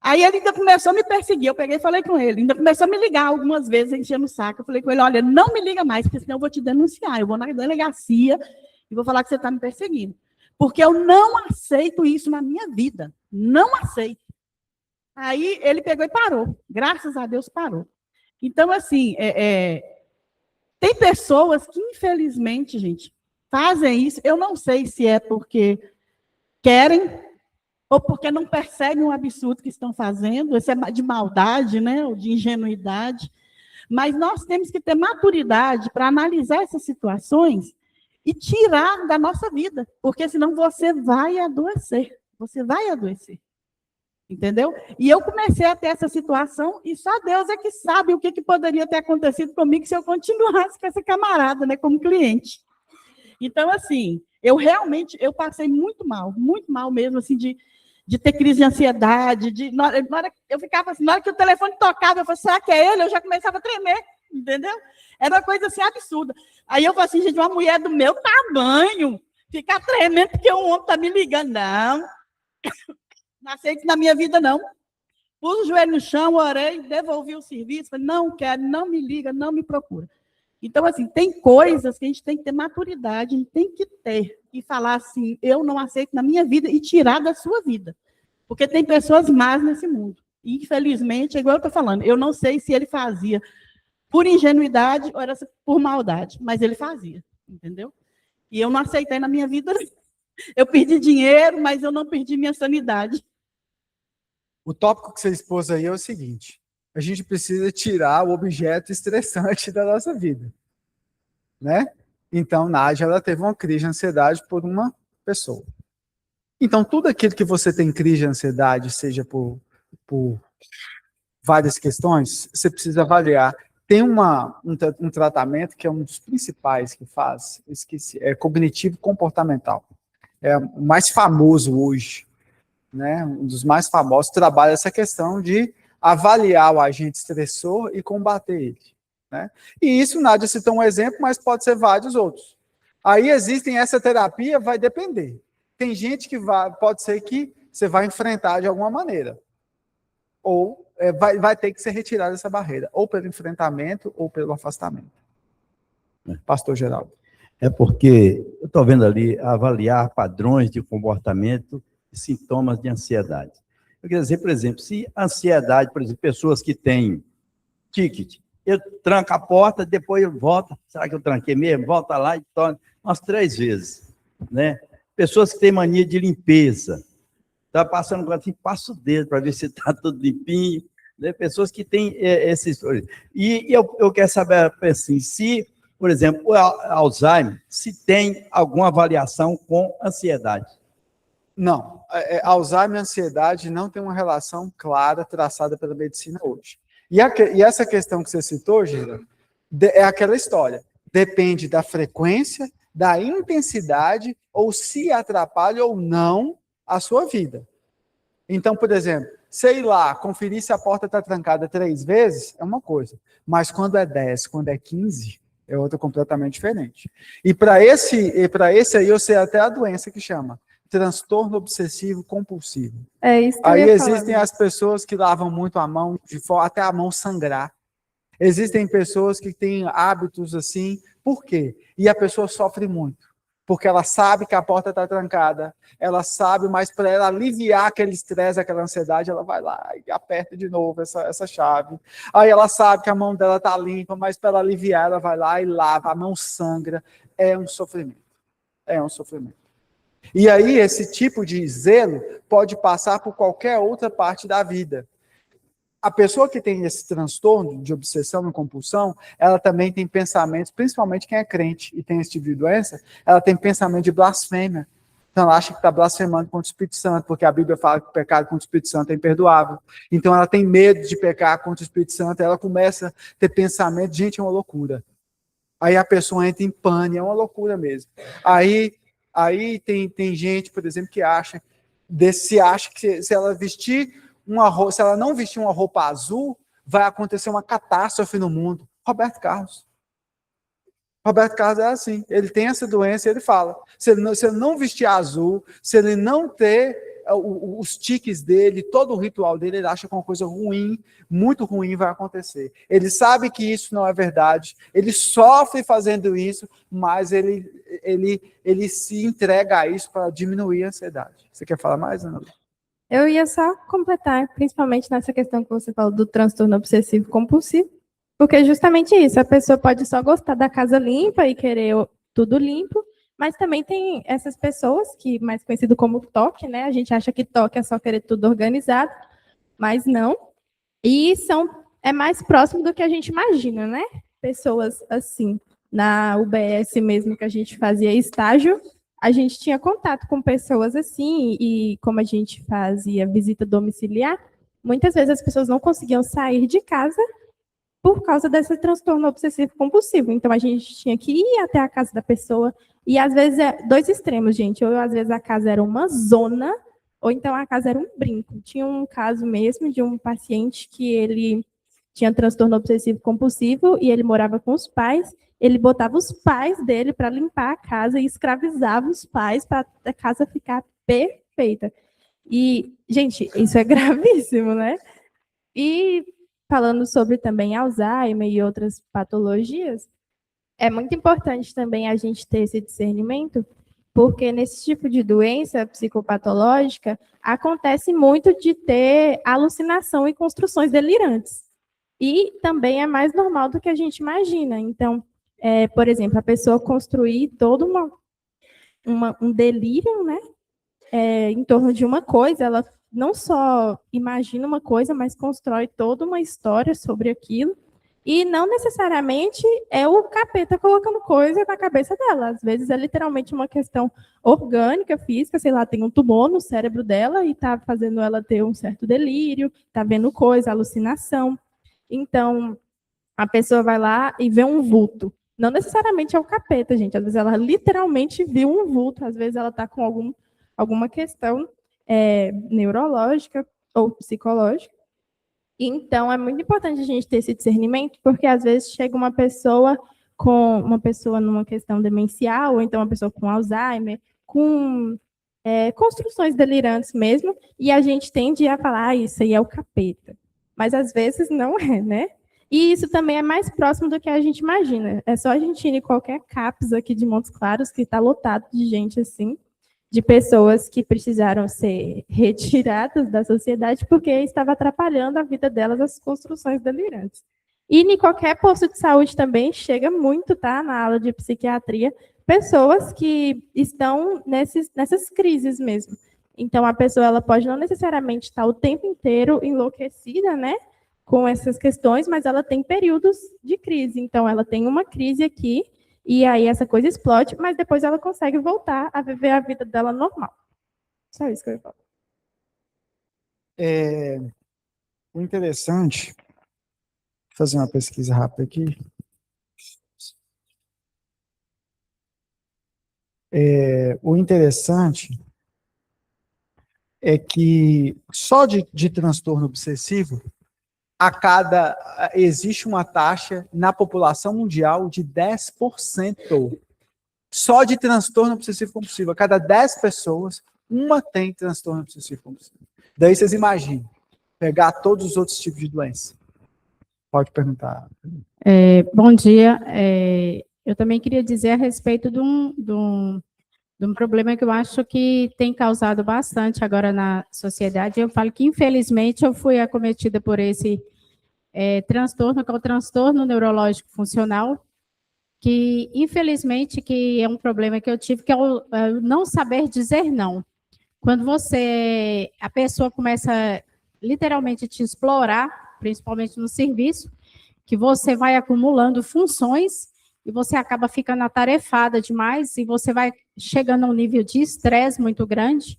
Aí ele ainda começou a me perseguir, eu peguei e falei com ele, ainda começou a me ligar algumas vezes, enchendo o saco. Eu falei com ele, olha, não me liga mais, porque senão eu vou te denunciar, eu vou na delegacia e vou falar que você está me perseguindo. Porque eu não aceito isso na minha vida. Não aceito. Aí ele pegou e parou. Graças a Deus parou. Então, assim, tem pessoas que, infelizmente, gente, fazem isso. Eu não sei se é porque querem ou porque não percebem o absurdo que estão fazendo. Isso é de maldade, né? Ou de ingenuidade. Mas nós temos que ter maturidade para analisar essas situações e tirar da nossa vida, porque senão você vai adoecer. Você vai adoecer. entendeu? E eu comecei a ter essa situação e só Deus é que sabe o que poderia ter acontecido comigo se eu continuasse com essa camarada, né, como cliente. Então, assim, eu passei muito mal mesmo, assim, de ter crise de ansiedade, eu ficava assim, na hora que o telefone tocava, eu falei, será que é ele? Eu já começava a tremer, entendeu? Era uma coisa assim absurda. Aí eu falei assim, gente, uma mulher do meu tamanho, ficar tremendo porque um homem está me ligando. Não aceito na minha vida, não. Pus o joelho no chão, orei, devolvi o serviço, falei, não quero, não me liga, não me procura. Então, assim, tem coisas que a gente tem que ter maturidade, a gente tem que ter, e falar assim, eu não aceito na minha vida, e tirar da sua vida. Porque tem pessoas más nesse mundo. E, infelizmente, é igual eu estou falando, eu não sei se ele fazia por ingenuidade ou era por maldade, mas ele fazia, entendeu? E eu não aceitei na minha vida. Eu perdi dinheiro, mas eu não perdi minha sanidade. O tópico que você expôs aí é o seguinte: a gente precisa tirar o objeto estressante da nossa vida, né? Então, Nádia, ela teve uma crise de ansiedade por uma pessoa. Então, tudo aquilo que você tem crise de ansiedade, seja por várias questões, você precisa avaliar. Tem um tratamento que é um dos principais que faz, esqueci, é cognitivo comportamental. É o mais famoso hoje, né? Um dos mais famosos trabalha essa questão de avaliar o agente estressor e combater ele, né? E isso, Nádia citou um exemplo, mas pode ser vários outros. Aí essa terapia vai depender. Tem gente que pode ser que você vai enfrentar de alguma maneira, ou vai ter que ser retirada essa barreira, ou pelo enfrentamento ou pelo afastamento. Pastor Geraldo. É porque eu estou vendo ali avaliar padrões de comportamento e sintomas de ansiedade. Eu queria dizer, por exemplo, se ansiedade, por exemplo, pessoas que têm ticket, eu tranco a porta, depois eu volto, será que eu tranquei mesmo? Volta lá e torna umas 3 vezes, né? Pessoas que têm mania de limpeza, está passando com assim, passa o dedo para ver se está tudo limpinho, né? Pessoas que têm essa história. E eu quero saber, assim, se, por exemplo, o Alzheimer, se tem alguma avaliação com ansiedade. Não, Alzheimer e ansiedade não tem uma relação clara traçada pela medicina hoje. E essa questão que você citou, Gira, é aquela história. Depende da frequência, da intensidade, ou se atrapalha ou não a sua vida. Então, por exemplo, sei lá, conferir se a porta está trancada 3 vezes é uma coisa, mas quando é 10, quando é 15, é outra completamente diferente. E para esse aí, eu sei até a doença que chama transtorno obsessivo compulsivo. É isso que aí eu ia existem falar. as pessoas que lavam muito a mão, até a mão sangrar. Existem pessoas que têm hábitos assim. Por quê? E a pessoa sofre muito. Porque ela sabe que a porta está trancada, ela sabe, mas para ela aliviar aquele estresse, aquela ansiedade, ela vai lá e aperta de novo essa chave. Aí ela sabe que a mão dela está limpa, mas para ela aliviar, ela vai lá e lava, a mão sangra. É um sofrimento. É um sofrimento. E aí, esse tipo de zelo pode passar por qualquer outra parte da vida. A pessoa que tem esse transtorno de obsessão e compulsão, ela também tem pensamentos, principalmente quem é crente e tem esse tipo de doença, ela tem pensamento de blasfêmia. Então, ela acha que está blasfemando contra o Espírito Santo, porque a Bíblia fala que o pecado contra o Espírito Santo é imperdoável. Então, ela tem medo de pecar contra o Espírito Santo, ela começa a ter pensamento, gente, é uma loucura. Aí a pessoa entra em pânico, é uma loucura mesmo. Aí tem gente, por exemplo, que acha que se ela não vestir uma roupa azul, vai acontecer uma catástrofe no mundo. Roberto Carlos é assim, ele tem essa doença, ele fala, se ele não vestir azul, se ele não ter os tiques dele, todo o ritual dele, ele acha que uma coisa ruim, muito ruim vai acontecer. Ele sabe que isso não é verdade, ele sofre fazendo isso, mas ele se entrega a isso para diminuir a ansiedade. Você quer falar mais, Ana? Eu ia só completar, principalmente nessa questão que você falou do transtorno obsessivo compulsivo, porque é justamente isso, a pessoa pode só gostar da casa limpa e querer tudo limpo, mas também tem essas pessoas, que mais conhecido como TOC, né? A gente acha que TOC é só querer tudo organizado, mas não. E é mais próximo do que a gente imagina, né? Pessoas assim, na UBS mesmo, que a gente fazia estágio, a gente tinha contato com pessoas assim, e como a gente fazia visita domiciliar, muitas vezes as pessoas não conseguiam sair de casa por causa desse transtorno obsessivo compulsivo. Então, a gente tinha que ir até a casa da pessoa, e às vezes é dois extremos, gente. Ou às vezes a casa era uma zona, ou então a casa era um brinco. Tinha um caso mesmo de um paciente que ele tinha transtorno obsessivo compulsivo e ele morava com os pais. Ele botava os pais dele para limpar a casa e escravizava os pais para a casa ficar perfeita. E, gente, isso é gravíssimo, né? E falando sobre também Alzheimer e outras patologias, é muito importante também a gente ter esse discernimento, porque nesse tipo de doença psicopatológica, acontece muito de ter alucinação e construções delirantes. E também é mais normal do que a gente imagina. Então, por exemplo, a pessoa construir todo um delírio, né, em torno de uma coisa, ela não só imagina uma coisa, mas constrói toda uma história sobre aquilo, e não necessariamente é o capeta colocando coisa na cabeça dela. Às vezes é literalmente uma questão orgânica, física, sei lá, tem um tumor no cérebro dela e está fazendo ela ter um certo delírio, está vendo coisa, alucinação. Então, a pessoa vai lá e vê um vulto. Não necessariamente é o capeta, gente. Às vezes ela literalmente viu um vulto, às vezes ela está com alguma questão neurológica ou psicológica. Então, é muito importante a gente ter esse discernimento, porque às vezes chega uma pessoa numa questão demencial, ou então uma pessoa com Alzheimer, com construções delirantes mesmo, e a gente tende a falar, isso aí é o capeta. Mas às vezes não é, né? E isso também é mais próximo do que a gente imagina. É só a gente ir em qualquer CAPS aqui de Montes Claros, que está lotado de gente assim, de pessoas que precisaram ser retiradas da sociedade porque estava atrapalhando a vida delas as construções delirantes. E em qualquer posto de saúde também chega muito, tá, na aula de psiquiatria, pessoas que estão nessas crises mesmo. Então, a pessoa ela pode não necessariamente estar o tempo inteiro enlouquecida, né, com essas questões, mas ela tem períodos de crise. Então, ela tem uma crise aqui, e aí essa coisa explode, mas depois ela consegue voltar a viver a vida dela normal. Só isso que eu ia falar. O interessante, vou fazer uma pesquisa rápida aqui. O interessante é que só de transtorno obsessivo, existe uma taxa na população mundial de 10%. Só de transtorno obsessivo compulsivo. A cada 10 pessoas, uma tem transtorno obsessivo compulsivo. Daí vocês imaginem, pegar todos os outros tipos de doença. Pode perguntar. Bom dia. Eu também queria dizer a respeito de um problema que eu acho que tem causado bastante agora na sociedade. Eu falo que, infelizmente, eu fui acometida por esse transtorno, que é o transtorno neurológico funcional, que, infelizmente, que é um problema que eu tive, que é o não saber dizer não. Quando a pessoa começa literalmente a te explorar, principalmente no serviço, que você vai acumulando funções e você acaba ficando atarefada demais e você vai chegando a um nível de estresse muito grande.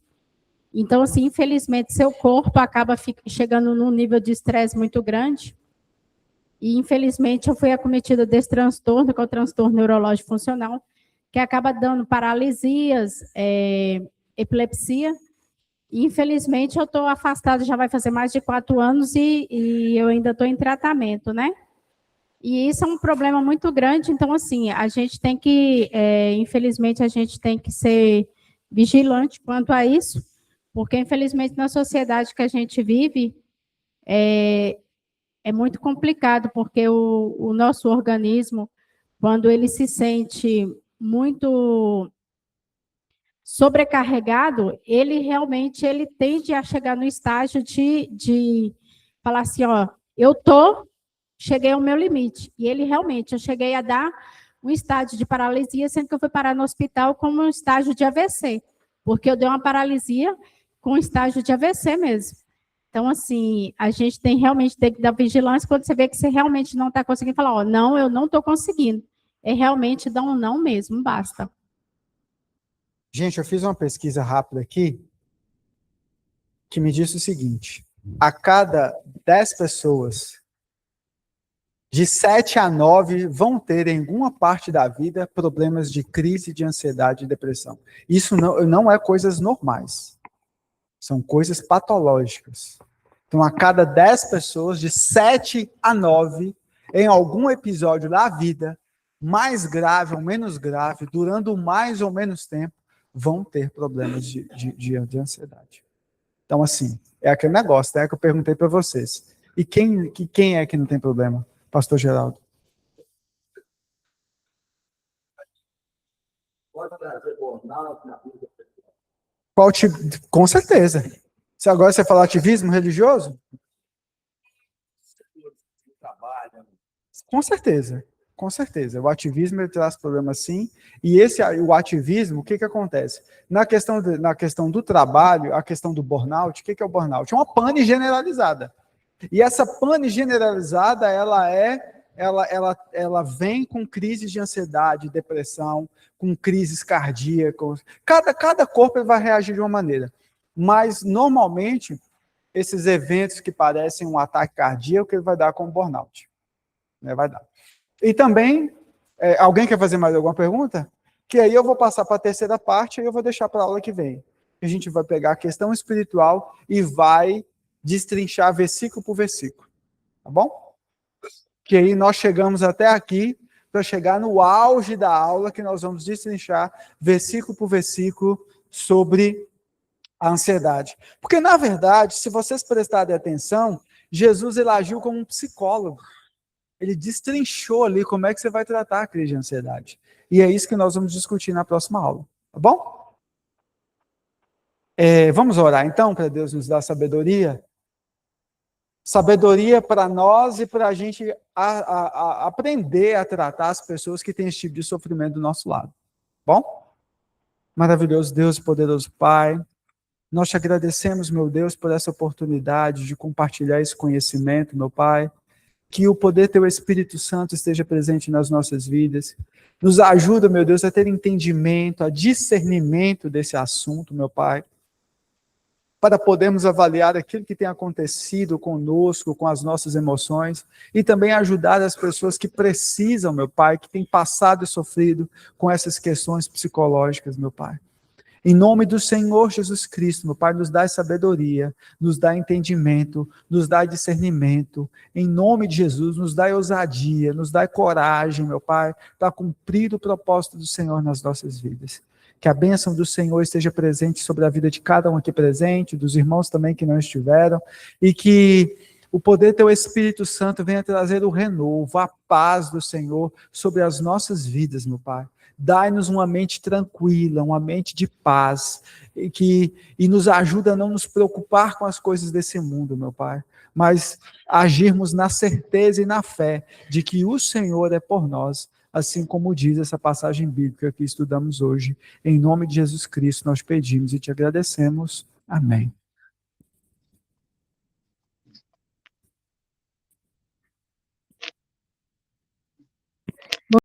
Então, assim, infelizmente, seu corpo acaba chegando num nível de estresse muito grande. E, infelizmente, eu fui acometida desse transtorno, que é o transtorno neurológico funcional, que acaba dando paralisias, epilepsia. E, infelizmente, eu estou afastada, já vai fazer mais de 4 anos e eu ainda estou em tratamento, né? E isso é um problema muito grande. Então, assim, a gente tem que, infelizmente, a gente tem que ser vigilante quanto a isso, porque, infelizmente, na sociedade que a gente vive, é muito complicado, porque o nosso organismo, quando ele se sente muito sobrecarregado, ele realmente tende a chegar no estágio de falar assim, ó, cheguei ao meu limite. E ele realmente, eu cheguei a dar um estágio de paralisia, sendo que eu fui parar no hospital como um estágio de AVC, porque eu dei uma paralisia com estágio de AVC mesmo. Então, assim, a gente tem realmente que dar vigilância quando você vê que você realmente não está conseguindo falar, ó, não, eu não estou conseguindo. É realmente dar um não mesmo, basta. Gente, eu fiz uma pesquisa rápida aqui que me disse o seguinte: a cada 10 pessoas, de 7 a 9 vão ter em alguma parte da vida problemas de crise, de ansiedade e depressão. Isso não é coisas normais. São coisas patológicas. Então, a cada 10 pessoas, de 7 a 9, em algum episódio da vida, mais grave ou menos grave, durando mais ou menos tempo, vão ter problemas de ansiedade. Então, assim, é aquele negócio, né, que eu perguntei para vocês. E quem é que não tem problema? Pastor Geraldo. Com certeza. Se agora você falar ativismo religioso? Com certeza. Com certeza. O ativismo ele traz problemas sim. E o ativismo, o que acontece? Na questão do trabalho, a questão do burnout, o que é o burnout? É uma pane generalizada. E essa pane generalizada, ela vem com crises de ansiedade, depressão, com crises cardíacas. Cada corpo vai reagir de uma maneira. Mas, normalmente, esses eventos que parecem um ataque cardíaco, ele vai dar como burnout. Né? Vai dar. E também, alguém quer fazer mais alguma pergunta? Que aí eu vou passar para a terceira parte e eu vou deixar para a aula que vem. A gente vai pegar a questão espiritual e vai destrinchar versículo por versículo. Tá bom? Que aí nós chegamos até aqui para chegar no auge da aula, que nós vamos destrinchar versículo por versículo sobre a ansiedade. Porque, na verdade, se vocês prestarem atenção, Jesus ele agiu como um psicólogo. Ele destrinchou ali como é que você vai tratar a crise de ansiedade. E é isso que nós vamos discutir na próxima aula. Tá bom? Vamos orar, então, para Deus nos dar sabedoria. Sabedoria para nós e para a gente aprender a tratar as pessoas que têm esse tipo de sofrimento do nosso lado. Bom? Maravilhoso Deus e poderoso Pai, nós te agradecemos, meu Deus, por essa oportunidade de compartilhar esse conhecimento, meu Pai, que o poder teu Espírito Santo esteja presente nas nossas vidas, nos ajuda, meu Deus, a ter entendimento, a discernimento desse assunto, meu Pai, para podermos avaliar aquilo que tem acontecido conosco, com as nossas emoções, e também ajudar as pessoas que precisam, meu Pai, que têm passado e sofrido com essas questões psicológicas, meu Pai. Em nome do Senhor Jesus Cristo, meu Pai, nos dá sabedoria, nos dá entendimento, nos dá discernimento. Em nome de Jesus, nos dá ousadia, nos dá coragem, meu Pai, para cumprir o propósito do Senhor nas nossas vidas. Que a bênção do Senhor esteja presente sobre a vida de cada um aqui presente, dos irmãos também que não estiveram, e que o poder do teu Espírito Santo venha trazer o renovo, a paz do Senhor sobre as nossas vidas, meu Pai. Dai-nos uma mente tranquila, uma mente de paz, e nos ajuda a não nos preocupar com as coisas desse mundo, meu Pai, mas agirmos na certeza e na fé de que o Senhor é por nós, assim como diz essa passagem bíblica que estudamos hoje. Em nome de Jesus Cristo nós pedimos e te agradecemos. Amém.